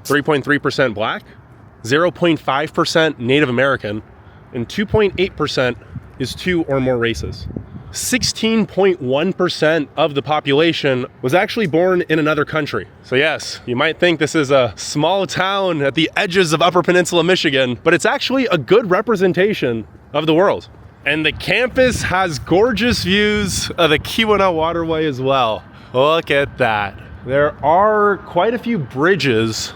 3.3% Black, 0.5% Native American, and 2.8% is two or more races. 16.1% of the population was actually born in another country. So yes, you might think this is a small town at the edges of Upper Peninsula, Michigan, but it's actually a good representation of the world. And the campus has gorgeous views of the Keweenaw waterway as well. Look at that. There are quite a few bridges.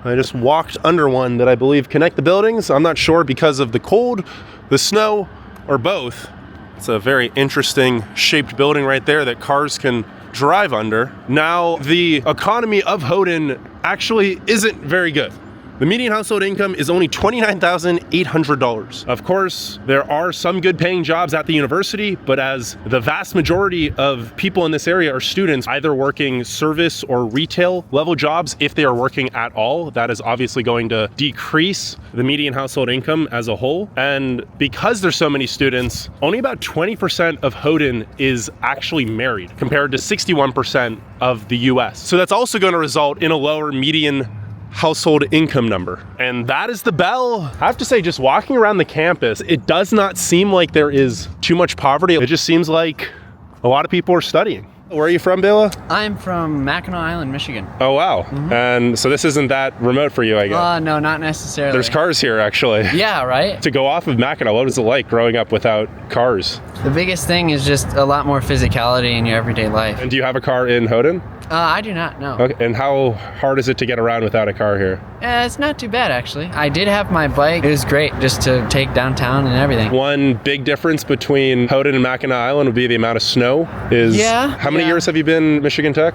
I just walked under one that I believe connect the buildings. I'm not sure because of the cold, the snow, or both. It's a very interesting shaped building right there that cars can drive under. Now, the economy of Houghton actually isn't very good. The median household income is only $29,800. Of course, there are some good paying jobs at the university, but as the vast majority of people in this area are students, either working service or retail level jobs, if they are working at all, that is obviously going to decrease the median household income as a whole. And because there's so many students, only about 20% of Houghton is actually married, compared to 61% of the US. So that's also going to result in a lower median household income number. And that is the bell. I have to say, just walking around the campus, it does not seem like there is too much poverty. It just seems like a lot of people are studying. Where are you from, Bela? I'm from Mackinac Island, Michigan. Oh, wow. Mm-hmm. And so this isn't that remote for you, I guess? No, not necessarily. There's cars here, actually. Yeah, right? To go off of Mackinac, what was it like growing up without cars? The biggest thing is just a lot more physicality in your everyday life. And do you have a car in Houghton? I do not, no. Okay. And how hard is it to get around without a car here? It's not too bad, actually. I did have my bike. It was great just to take downtown and everything. One big difference between Houghton and Mackinac Island would be the amount of snow. How many years have you been Michigan Tech?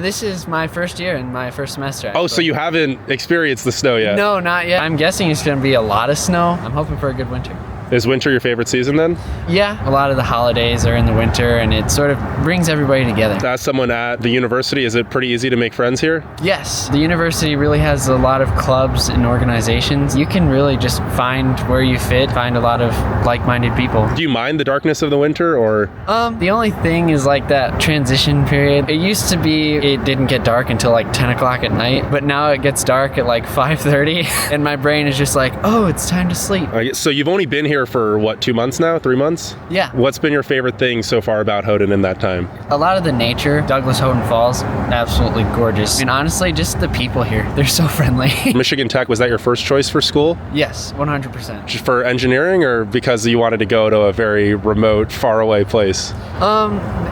This is my first year and my first semester. Actually. Oh, so you haven't experienced the snow yet? No, not yet. I'm guessing it's going to be a lot of snow. I'm hoping for a good winter. Is winter your favorite season then? Yeah, a lot of the holidays are in the winter and it sort of brings everybody together. As someone at the university, is it pretty easy to make friends here? Yes, the university really has a lot of clubs and organizations. You can really just find where you fit, find a lot of like-minded people. Do you mind the darkness of the winter or? The only thing is like that transition period. It used to be it didn't get dark until like 10 o'clock at night, but now it gets dark at like 5:30 and my brain is just like, oh, it's time to sleep. So you've only been here for what, 2 months now? 3 months? Yeah. What's been your favorite thing so far about Houghton in that time? A lot of the nature. Douglas Houghton Falls, absolutely gorgeous. And honestly, just the people here. They're so friendly. Michigan Tech, was that your first choice for school? Yes, 100%. Just for engineering or because you wanted to go to a very remote, faraway place?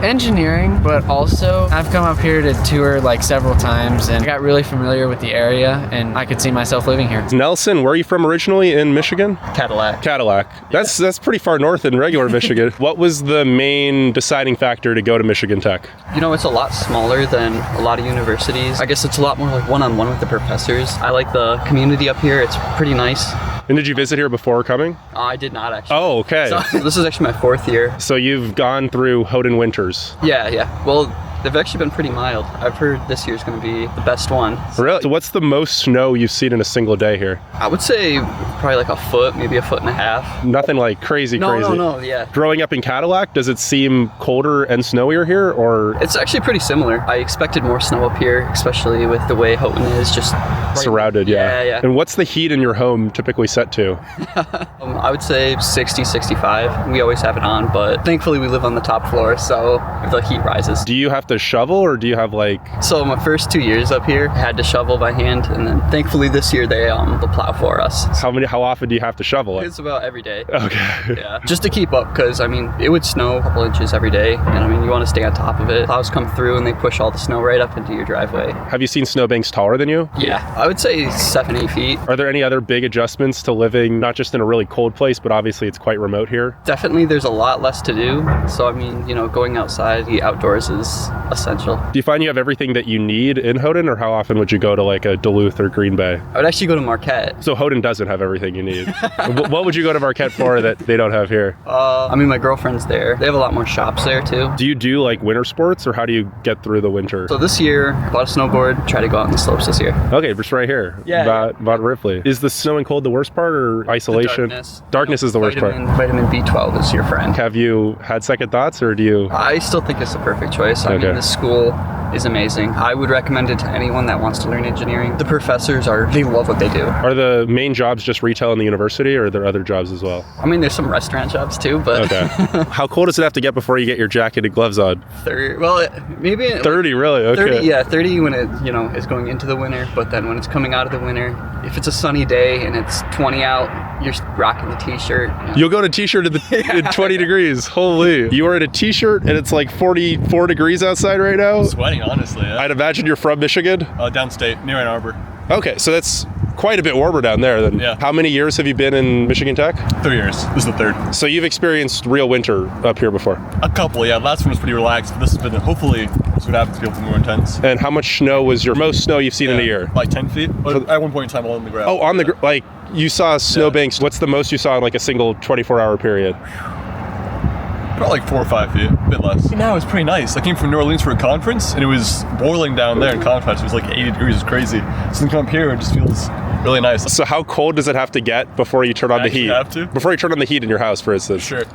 Engineering, but also I've come up here to tour like several times and got really familiar with the area and I could see myself living here. Nelson, where are you from originally in Michigan? Cadillac. Cadillac. That's pretty far north in regular Michigan. What was the main deciding factor to go to Michigan Tech? You know, it's a lot smaller than a lot of universities. I guess it's a lot more like one-on-one with the professors. I like the community up here. It's pretty nice. And did you visit here before coming? I did not actually. Oh, okay. So, this is actually my 4th year. So you've gone through Houghton winters. Yeah. Well, they've actually been pretty mild. I've heard this year's going to be the best one. Really? So what's the most snow you've seen in a single day here? I would say probably like a foot, maybe a foot and a half. Nothing like crazy. No, yeah. Growing up in Cadillac, does it seem colder and snowier here, or? It's actually pretty similar. I expected more snow up here, especially with the way Houghton is just surrounded, yeah. And what's the heat in your home typically set to? I would say 60, 65. We always have it on, but thankfully we live on the top floor, so if the heat rises. Do you have to shovel, or do you have like... So my first 2 years up here, I had to shovel by hand, and then thankfully this year they'll plow for us. How often do you have to shovel it? It's about every day. Okay. Yeah. Just to keep up, because I mean, it would snow a couple inches every day, and I mean, you want to stay on top of it. Plows come through and they push all the snow right up into your driveway. Have you seen snowbanks taller than you? Yeah, I would say 7-8 feet. Are there any other big adjustments to living not just in a really cold place, but obviously it's quite remote here? Definitely there's a lot less to do. So I mean, you know, going outside, the outdoors is essential. Do you find you have everything that you need in Houghton, or how often would you go to like a Duluth or Green Bay? I would actually go to Marquette. So Houghton doesn't have everything you need. What would you go to Marquette for that they don't have here? I mean, my girlfriend's there. They have a lot more shops there too. Do you do like winter sports, or how do you get through the winter? So this year, I bought a snowboard, try to go out on the slopes this year. Okay, just right here. Yeah. About Ripley. Is the snow and cold the worst part, or isolation? Darkness is the worst part. Vitamin B12 is your friend. Have you had second thoughts, or do you? I still think it's the perfect choice. I mean, this school is amazing. I would recommend it to anyone that wants to learn engineering. The professors they love what they do. Are the main jobs just retail in the university, or are there other jobs as well? I mean, there's some restaurant jobs too, but... Okay. How cold does it have to get before you get your jacket and gloves on? 30, well, maybe... 30, really? Okay. 30, yeah, 30 when it, you know, is going into the winter, but then when it's coming out of the winter, if it's a sunny day and it's 20 out, you're rocking the t-shirt. You know? You'll go to t-shirt in 20 degrees. Holy. You are in a t-shirt and it's like 44 degrees outside right now? I'm sweating, honestly. Yeah. I'd imagine you're from Michigan? Downstate, near Ann Arbor. Okay, so that's quite a bit warmer down there then. Yeah. How many years have you been in Michigan Tech? 3 years. This is the 3rd. So you've experienced real winter up here before? A couple, yeah. Last one was pretty relaxed, but this has been, hopefully, this would happen to be able to be more intense. And how much snow was your most snow you've seen in a year? Like 10 feet, but at one point in time all on the ground. Oh, on the like you saw snowbanks. What's the most you saw in like a single 24-hour period? Probably like 4 or 5 feet, a bit less. Now it's pretty nice. I came from New Orleans for a conference, and it was boiling down there in contrast. It was like 80 degrees, it's crazy. So then come up here, it just feels really nice. So how cold does it have to get before you turn on the heat? Have to? Before you turn on the heat in your house, for instance? Sure.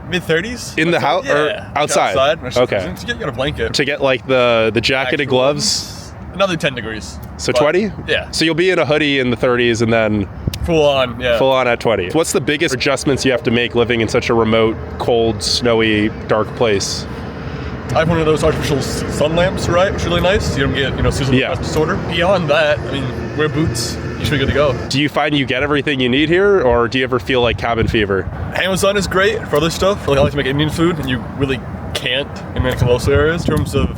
Mid-30s? In the house? Yeah. Or outside? Okay. To get a blanket. To get like the jacket and gloves? Another 10 degrees. So 20? Yeah. So you'll be in a hoodie in the 30s and then... Full on, yeah. Full on at 20. What's the biggest adjustments you have to make living in such a remote, cold, snowy, dark place? I have one of those artificial sun lamps, right? Which is really nice. You don't get, seasonal disorder. Beyond that, I mean, wear boots. You should be good to go. Do you find you get everything you need here, or do you ever feel like cabin fever? Amazon is great for other stuff. Like I like to make Indian food, and you really can't in many coastal areas. In terms of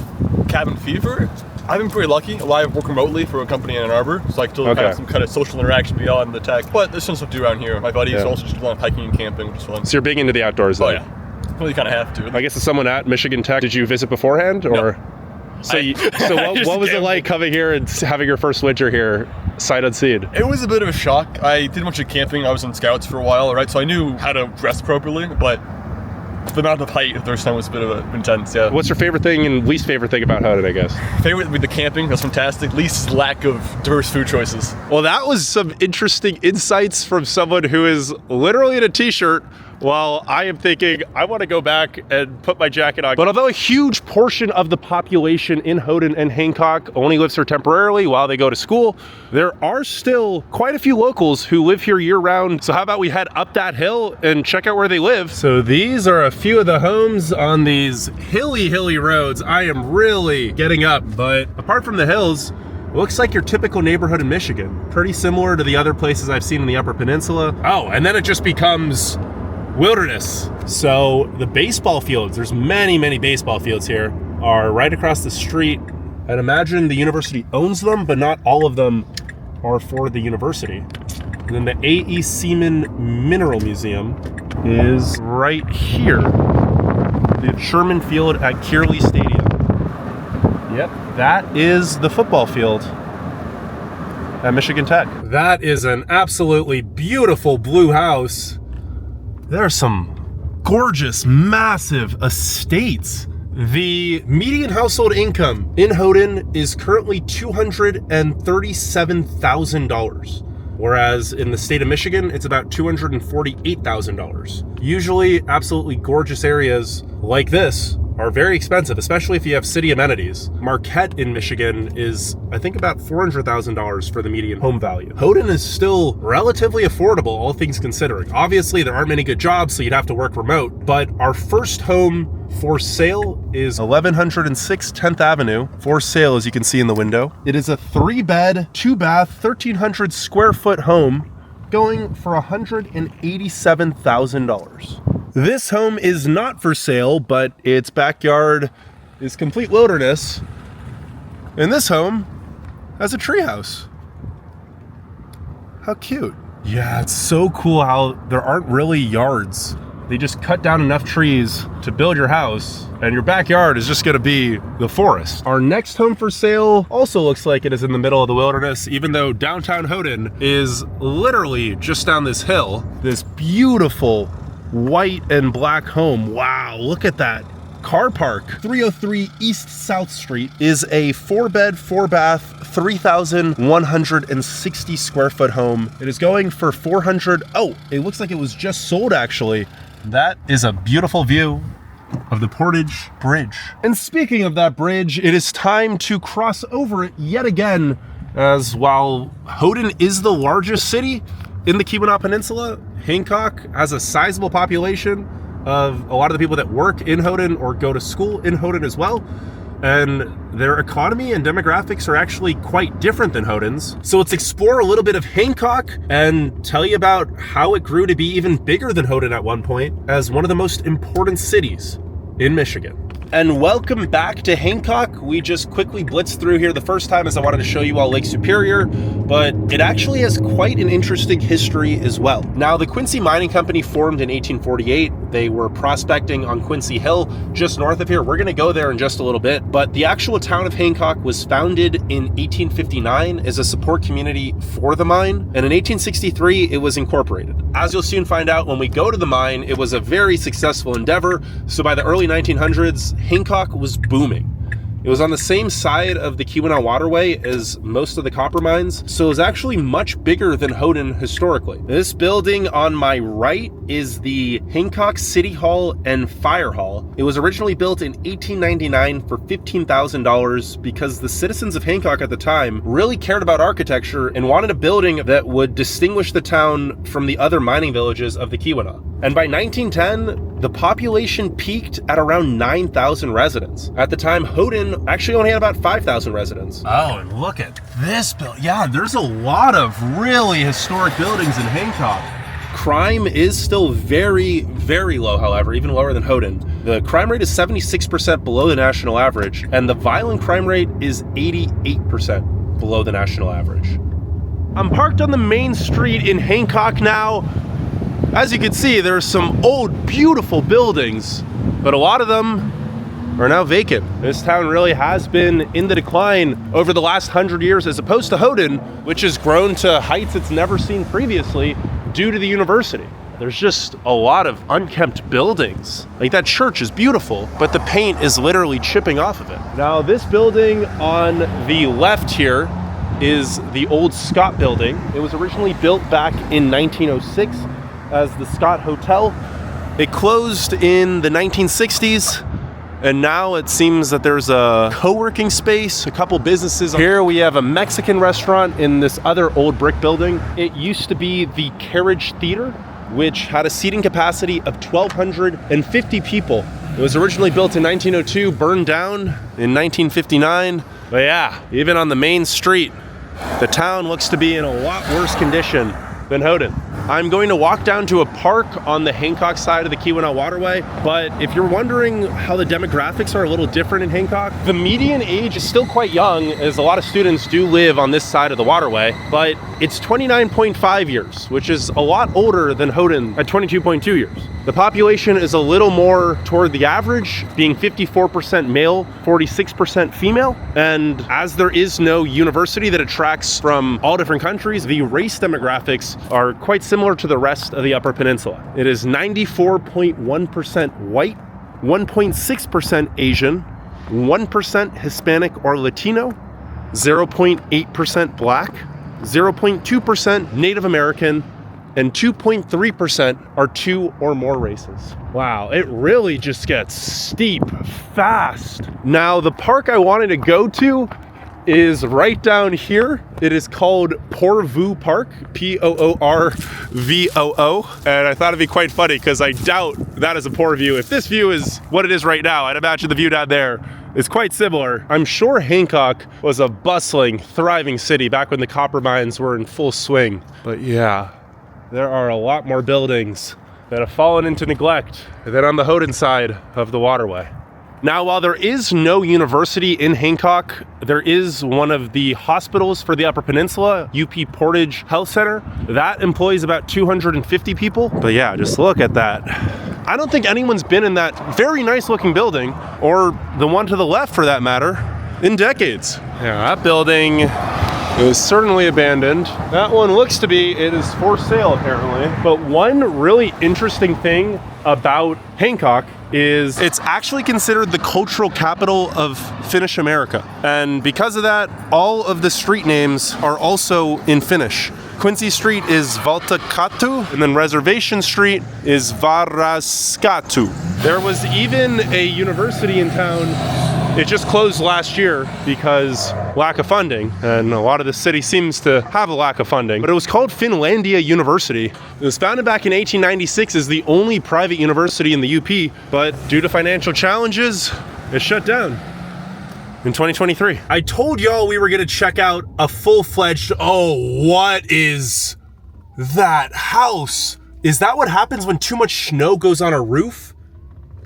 cabin fever, I've been pretty lucky. I work remotely for a company in Ann Arbor, so I still have some kind of social interaction beyond the tech. But there's some stuff to do around here. My buddies also just do a lot of hiking and camping, which is fun. So you're big into the outdoors, though? Oh, yeah. Really kind of have to. I guess as someone at Michigan Tech, did you visit beforehand, or? No. So what was it like coming here and having your first winter here, sight unseen? It was a bit of a shock. I did a bunch of camping. I was in scouts for a while, right? So I knew how to dress appropriately, but the amount of height the first time was a bit of intense, yeah. What's your favorite thing and least favorite thing about Houghton, I guess? Favorite would be the camping. That's fantastic. Least is lack of diverse food choices. Well, that was some interesting insights from someone who is literally in a t-shirt, while I am thinking, I want to go back and put my jacket on. But although a huge portion of the population in Houghton and Hancock only lives here temporarily while they go to school, there are still quite a few locals who live here year-round. So how about we head up that hill and check out where they live? So these are a few of the homes on these hilly roads. I am really getting up, but apart from the hills, looks like your typical neighborhood in Michigan. Pretty similar to the other places I've seen in the Upper Peninsula. Oh, and then it just becomes wilderness. So the baseball fields, there's many baseball fields here, are right across the street. I'd imagine the university owns them, but not all of them are for the university. And then the A.E. Seaman Mineral Museum is right here. The Sherman Field at Kearley Stadium. Yep, that is the football field at Michigan Tech. That is an absolutely beautiful blue house. There are some gorgeous, massive estates. The median household income in Houghton is currently $237,000. Whereas in the state of Michigan, it's about $248,000. Usually, absolutely gorgeous areas like this are very expensive, especially if you have city amenities. Marquette in Michigan is, I think, about $400,000 for the median home value. Houghton is still relatively affordable, all things considering. Obviously, there aren't many good jobs, so you'd have to work remote, but our first home for sale is 1106 10th Avenue. For sale, as you can see in the window. It is a 3-bed, 2-bath, 1,300 square foot home going for $187,000. This home is not for sale, but its backyard is complete wilderness. And this home has a treehouse. How cute. Yeah, it's so cool how there aren't really yards. They just cut down enough trees to build your house, and your backyard is just gonna be the forest. Our next home for sale also looks like it is in the middle of the wilderness, even though downtown Houghton is literally just down this hill. This beautiful white and black home. Wow, look at that car park. 303 East South Street is a 4-bed, 4-bath, 3,160 square foot home. It is going for $400. Oh, it looks like it was just sold actually. That is a beautiful view of the Portage Bridge. And speaking of that bridge, it is time to cross over it yet again, as while Houghton is the largest city in the Keweenaw Peninsula, Hancock has a sizable population of a lot of the people that work in Houghton or go to school in Houghton as well. And their economy and demographics are actually quite different than Houghton's. So let's explore a little bit of Hancock and tell you about how it grew to be even bigger than Houghton at one point as one of the most important cities in Michigan. And welcome back to Hancock. We just quickly blitzed through here the first time as I wanted to show you all Lake Superior, but it actually has quite an interesting history as well. Now, the Quincy Mining Company formed in 1848. They were prospecting on Quincy Hill, just north of here. We're gonna go there in just a little bit, but the actual town of Hancock was founded in 1859 as a support community for the mine, and in 1863, it was incorporated. As you'll soon find out when we go to the mine, it was a very successful endeavor, so by the early 1900s, Hancock was booming. It was on the same side of the Keweenaw waterway as most of the copper mines, so it was actually much bigger than Houghton historically. This building on my right is the Hancock City Hall and Fire Hall. It was originally built in 1899 for $15,000 because the citizens of Hancock at the time really cared about architecture and wanted a building that would distinguish the town from the other mining villages of the Keweenaw. And by 1910, the population peaked at around 9,000 residents. At the time, Houghton actually only had about 5,000 residents. Oh, and look at this building. Yeah, there's a lot of really historic buildings in Hancock. Crime is still very, very low, however, even lower than Houghton. The crime rate is 76% below the national average, and the violent crime rate is 88% below the national average. I'm parked on the main street in Hancock now. As you can see, there's some old, beautiful buildings, but a lot of them are now vacant. This town really has been in the decline over the last 100 years, as opposed to Houghton, which has grown to heights it's never seen previously due to the university. There's just a lot of unkempt buildings. Like that church is beautiful, but the paint is literally chipping off of it. Now, this building on the left here is the old Scott building. It was originally built back in 1906 as the Scott Hotel. It closed in the 1960s, and now it seems that there's a co-working space, a couple businesses. Here we have a Mexican restaurant in this other old brick building. It used to be the Carriage Theater, which had a seating capacity of 1,250 people. It was originally built in 1902, burned down in 1959. But yeah, even on the main street, the town looks to be in a lot worse condition than Houghton. I'm going to walk down to a park on the Hancock side of the Keweenaw Waterway, but if you're wondering how the demographics are a little different in Hancock, the median age is still quite young, as a lot of students do live on this side of the waterway, but it's 29.5 years, which is a lot older than Houghton at 22.2 years. The population is a little more toward the average, being 54% male, 46% female, and as there is no university that attracts from all different countries, the race demographics are quite similar to the rest of the Upper Peninsula. It is 94.1% white, 1.6% Asian, 1% Hispanic or Latino, 0.8% Black, 0.2% Native American, and 2.3% are 2 or more races. Wow, it really just gets steep fast. Now, the park I wanted to go to is right down here. It is called Poorvoo Park, Poorvoo, and I thought it'd be quite funny because I doubt that is a poor view. If this view is what it is right now, I'd imagine the view down there is quite similar. I'm sure Hancock was a bustling, thriving city back when the copper mines were in full swing. But yeah, there are a lot more buildings that have fallen into neglect than on the Houghton side of the waterway. Now, while there is no university in Hancock, there is one of the hospitals for the Upper Peninsula, UP Portage Health Center. That employs about 250 people. But yeah, just look at that. I don't think anyone's been in that very nice looking building, or the one to the left for that matter, in decades. Yeah, that building is certainly abandoned. That one looks to be, it is for sale apparently. But one really interesting thing about Hancock is it's actually considered the cultural capital of Finnish America. And because of that, all of the street names are also in Finnish. Quincy Street is Valtakatu, and then Reservation Street is Varaskatu. There was even a university in town. It just closed last year because lack of funding, and a lot of the city seems to have a lack of funding, but it was called Finlandia University. It was founded back in 1896 as the only private university in the UP, but due to financial challenges, it shut down in 2023. I told y'all we were gonna check out a full-fledged, oh, what is that house? Is that what happens when too much snow goes on a roof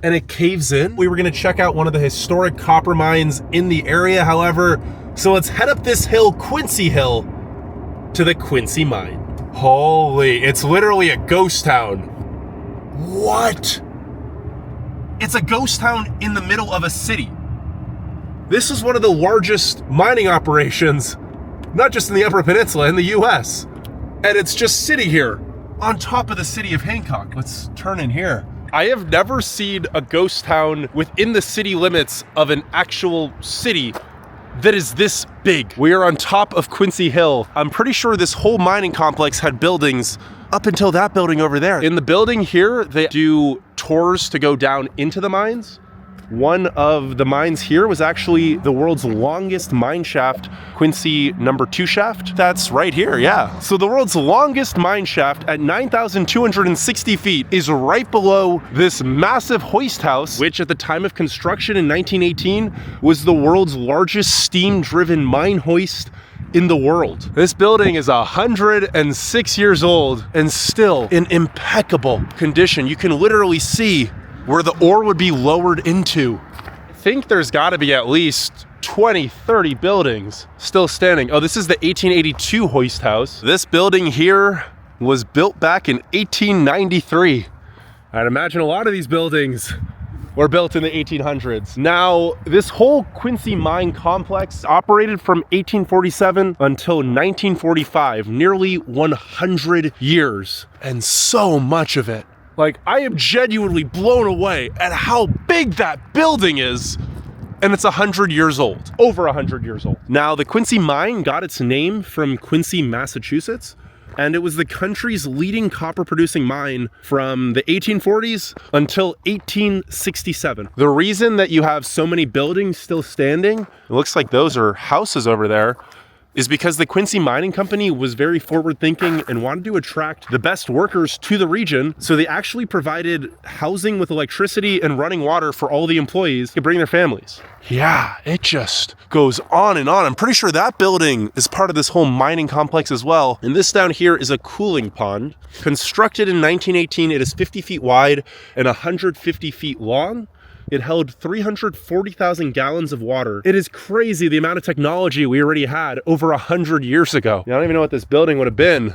and it caves in? We were gonna check out one of the historic copper mines in the area, however, so let's head up this hill, Quincy Hill, to the Quincy Mine. Holy, it's literally a ghost town. What? It's a ghost town in the middle of a city. This is one of the largest mining operations, not just in the Upper Peninsula, in the US. And it's just sitting here on top of the city of Hancock. Let's turn in here. I have never seen a ghost town within the city limits of an actual city that is this big. We are on top of Quincy Hill. I'm pretty sure this whole mining complex had buildings up until that building over there. In the building here, they do tours to go down into the mines. One of the mines here was actually the world's longest mine shaft, Quincy number 2 shaft. That's right here, yeah. So the world's longest mine shaft at 9,260 feet is right below this massive hoist house, which at the time of construction in 1918 was the world's largest steam-driven mine hoist in the world. This building is 106 years old and still in impeccable condition. You can literally see where the ore would be lowered into. I think there's gotta be at least 20, 30 buildings still standing. Oh, this is the 1882 hoist house. This building here was built back in 1893. I'd imagine a lot of these buildings were built in the 1800s. Now, this whole Quincy mine complex operated from 1847 until 1945, nearly 100 years, and so much of it. Like, I am genuinely blown away at how big that building is. And it's 100 years old, over 100 years old. Now, the Quincy mine got its name from Quincy, Massachusetts, and it was the country's leading copper producing mine from the 1840s until 1867. The reason that you have so many buildings still standing, it looks like those are houses over there. is because the Quincy Mining Company was very forward-thinking and wanted to attract the best workers to the region, so they actually provided housing with electricity and running water for all the employees to bring their families. Yeah, it just goes on and on. I'm pretty sure that building is part of this whole mining complex as well. And this down here is a cooling pond. Constructed in 1918, it is 50 feet wide and 150 feet long. It held 340,000 gallons of water. It is crazy the amount of technology we already had over 100 years ago. I don't even know what this building would have been,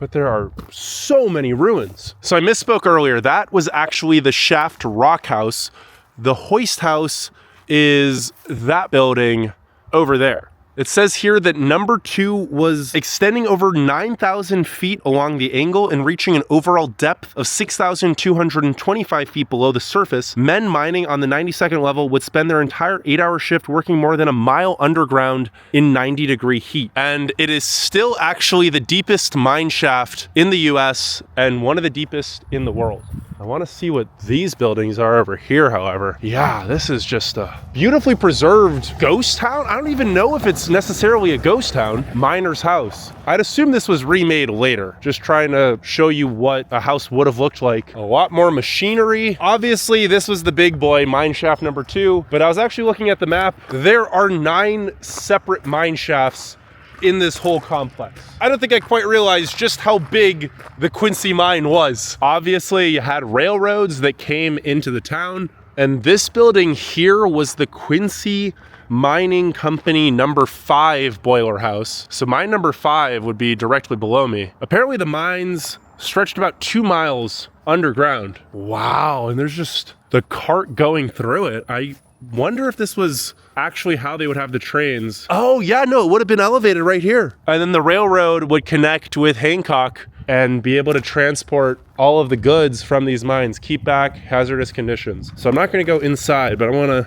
but there are so many ruins. So I misspoke earlier. That was actually the Shaft Rock House. The Hoist House is that building over there. It says here that number 2 was extending over 9,000 feet along the angle and reaching an overall depth of 6,225 feet below the surface. Men mining on the 92nd level would spend their entire 8-hour shift working more than a mile underground in 90-degree heat. And it is still actually the deepest mine shaft in the US and one of the deepest in the world. I want to see what these buildings are over here, however. Yeah, this is just a beautifully preserved ghost town. I don't even know if it's necessarily a ghost town. Miner's house. I'd assume this was remade later. Just trying to show you what a house would have looked like. A lot more machinery. Obviously, this was the big boy, mine shaft number 2. But I was actually looking at the map. There are 9 separate mine shafts in this whole complex. I don't think I quite realized just how big the Quincy mine was. Obviously, you had railroads that came into the town, and this building here was the Quincy Mining Company number 5 boiler house. So mine number 5 would be directly below me. Apparently the mines stretched about 2 miles underground. Wow, and there's just the cart going through it. I wonder if this was actually how they would have the trains. Oh yeah, no, it would have been elevated right here. And then the railroad would connect with Hancock and be able to transport all of the goods from these mines, keep back hazardous conditions. So I'm not gonna go inside, but I wanna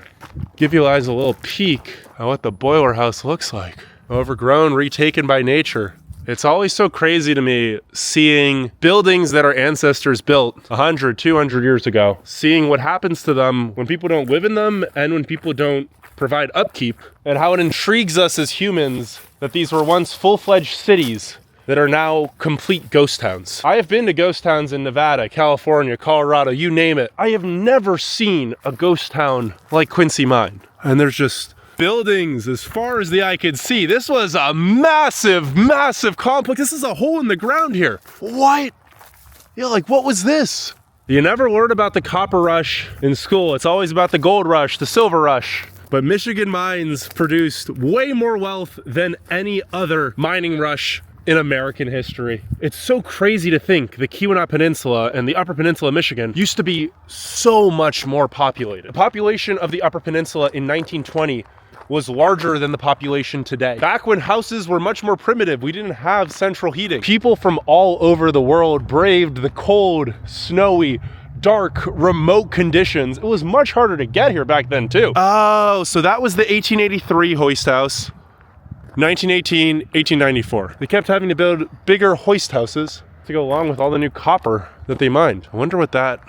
give you guys a little peek at what the boiler house looks like. Overgrown, retaken by nature. It's always so crazy to me seeing buildings that our ancestors built 100, 200 years ago, seeing what happens to them when people don't live in them and when people don't provide upkeep, and how it intrigues us as humans that these were once full-fledged cities that are now complete ghost towns. I have been to ghost towns in Nevada, California, Colorado, you name it. I have never seen a ghost town like Quincy Mine. And there's just buildings as far as the eye could see. This was a massive, massive complex. This is a hole in the ground here. What? Yeah, like what was this? You never learn about the copper rush in school. It's always about the gold rush, the silver rush. But Michigan mines produced way more wealth than any other mining rush in American history. It's so crazy to think the Keweenaw Peninsula and the Upper Peninsula of Michigan used to be so much more populated. The population of the Upper Peninsula in 1920 was larger than the population today. Back when houses were much more primitive, we didn't have central heating. People from all over the world braved the cold, snowy, dark, remote conditions. It was much harder to get here back then too. Oh, so that was the 1883 hoist house. 1918, 1894. They kept having to build bigger hoist houses to go along with all the new copper that they mined. I wonder what that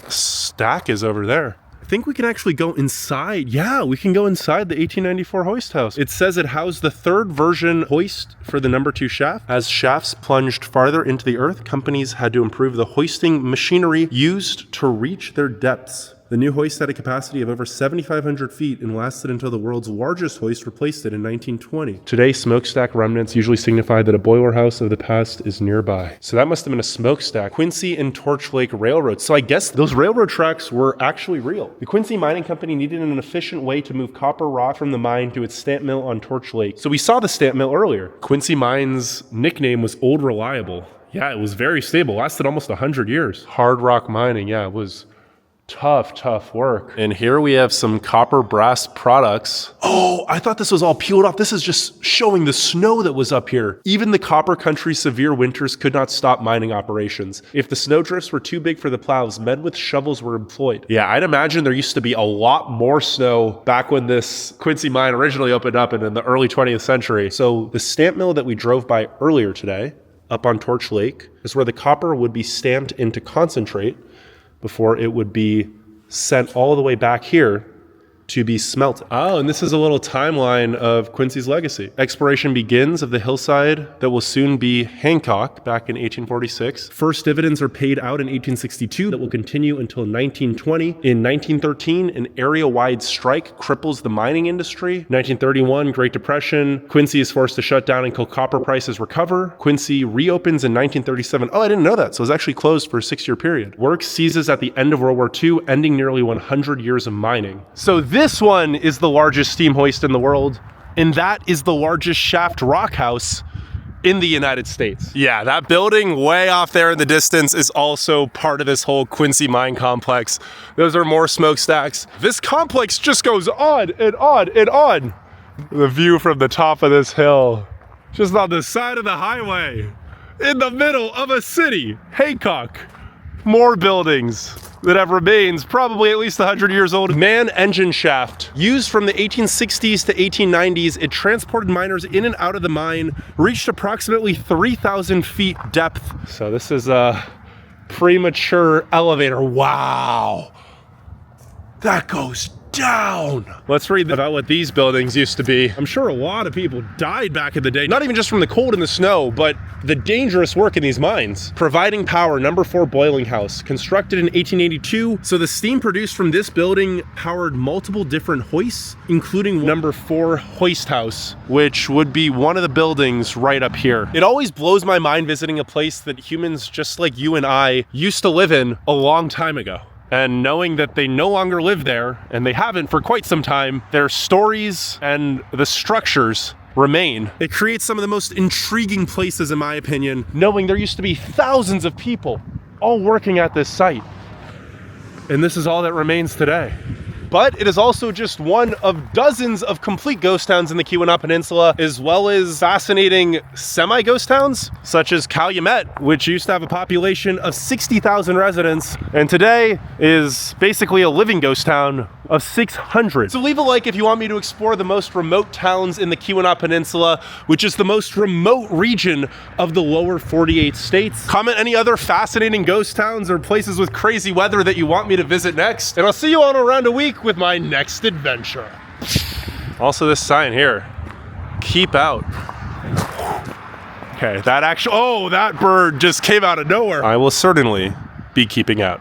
stack is over there. I think we can actually go inside. Yeah, we can go inside the 1894 hoist house. It says it housed the 3rd version hoist for the number 2 shaft. As shafts plunged farther into the earth, companies had to improve the hoisting machinery used to reach their depths. The new hoist had a capacity of over 7,500 feet and lasted until the world's largest hoist replaced it in 1920. Today, smokestack remnants usually signify that a boiler house of the past is nearby. So that must have been a smokestack. Quincy and Torch Lake Railroad. So I guess those railroad tracks were actually real. The Quincy Mining Company needed an efficient way to move copper rock from the mine to its stamp mill on Torch Lake. So we saw the stamp mill earlier. Quincy Mine's nickname was Old Reliable. Yeah, it was very stable. Lasted almost 100 years. Hard rock mining, yeah, it was tough work. And here we have some copper brass products. Oh, I thought this was all peeled off. This is just showing the snow that was up here. Even the copper country's severe winters could not stop mining operations. If the snowdrifts were too big for the plows, men with shovels were employed. Yeah, I'd imagine there used to be a lot more snow back when this Quincy mine originally opened up in the early 20th century. So the stamp mill that we drove by earlier today, up on Torch Lake, is where the copper would be stamped into concentrate before it would be sent all the way back here to be smelted. Oh, and this is a little timeline of Quincy's legacy. Exploration begins of the hillside that will soon be Hancock back in 1846. First dividends are paid out in 1862 that will continue until 1920. In 1913, an area-wide strike cripples the mining industry. 1931, Great Depression. Quincy is forced to shut down until copper prices recover. Quincy reopens in 1937. Oh, I didn't know that. So it was actually closed for a 6-year period. Work ceases at the end of World War II, ending nearly 100 years of mining. So this one is the largest steam hoist in the world, and that is the largest shaft rock house in the United States. Yeah, that building way off there in the distance is also part of this whole Quincy mine complex. Those are more smokestacks. This complex just goes on and on and on. The view from the top of this hill, just on the side of the highway, in the middle of a city, Hancock. More buildings that have remains, probably at least 100 years old. Man engine shaft, used from the 1860s to 1890s. It transported miners in and out of the mine, reached approximately 3,000 feet depth. So this is a premature elevator. Wow, that goes down. Let's read about what these buildings used to be. I'm sure a lot of people died back in the day, not even just from the cold and the snow, but the dangerous work in these mines. Providing power, number 4 boiling house, constructed in 1882. So the steam produced from this building powered multiple different hoists, including number 4 hoist house, which would be one of the buildings right up here. It always blows my mind visiting a place that humans just like you and I used to live in a long time ago. And knowing that they no longer live there, and they haven't for quite some time, their stories and the structures remain. It creates some of the most intriguing places, in my opinion, knowing there used to be thousands of people all working at this site. And this is all that remains today. But it is also just one of dozens of complete ghost towns in the Keweenaw Peninsula, as well as fascinating semi-ghost towns, such as Calumet, which used to have a population of 60,000 residents, and today is basically a living ghost town of 600. So leave a like if you want me to explore the most remote towns in the Keweenaw Peninsula, which is the most remote region of the lower 48 states. Comment any other fascinating ghost towns or places with crazy weather that you want me to visit next, and I'll see you all around a week with my next adventure. Also this sign here, keep out. Okay, that actually, oh, that bird just came out of nowhere. I will certainly be keeping out.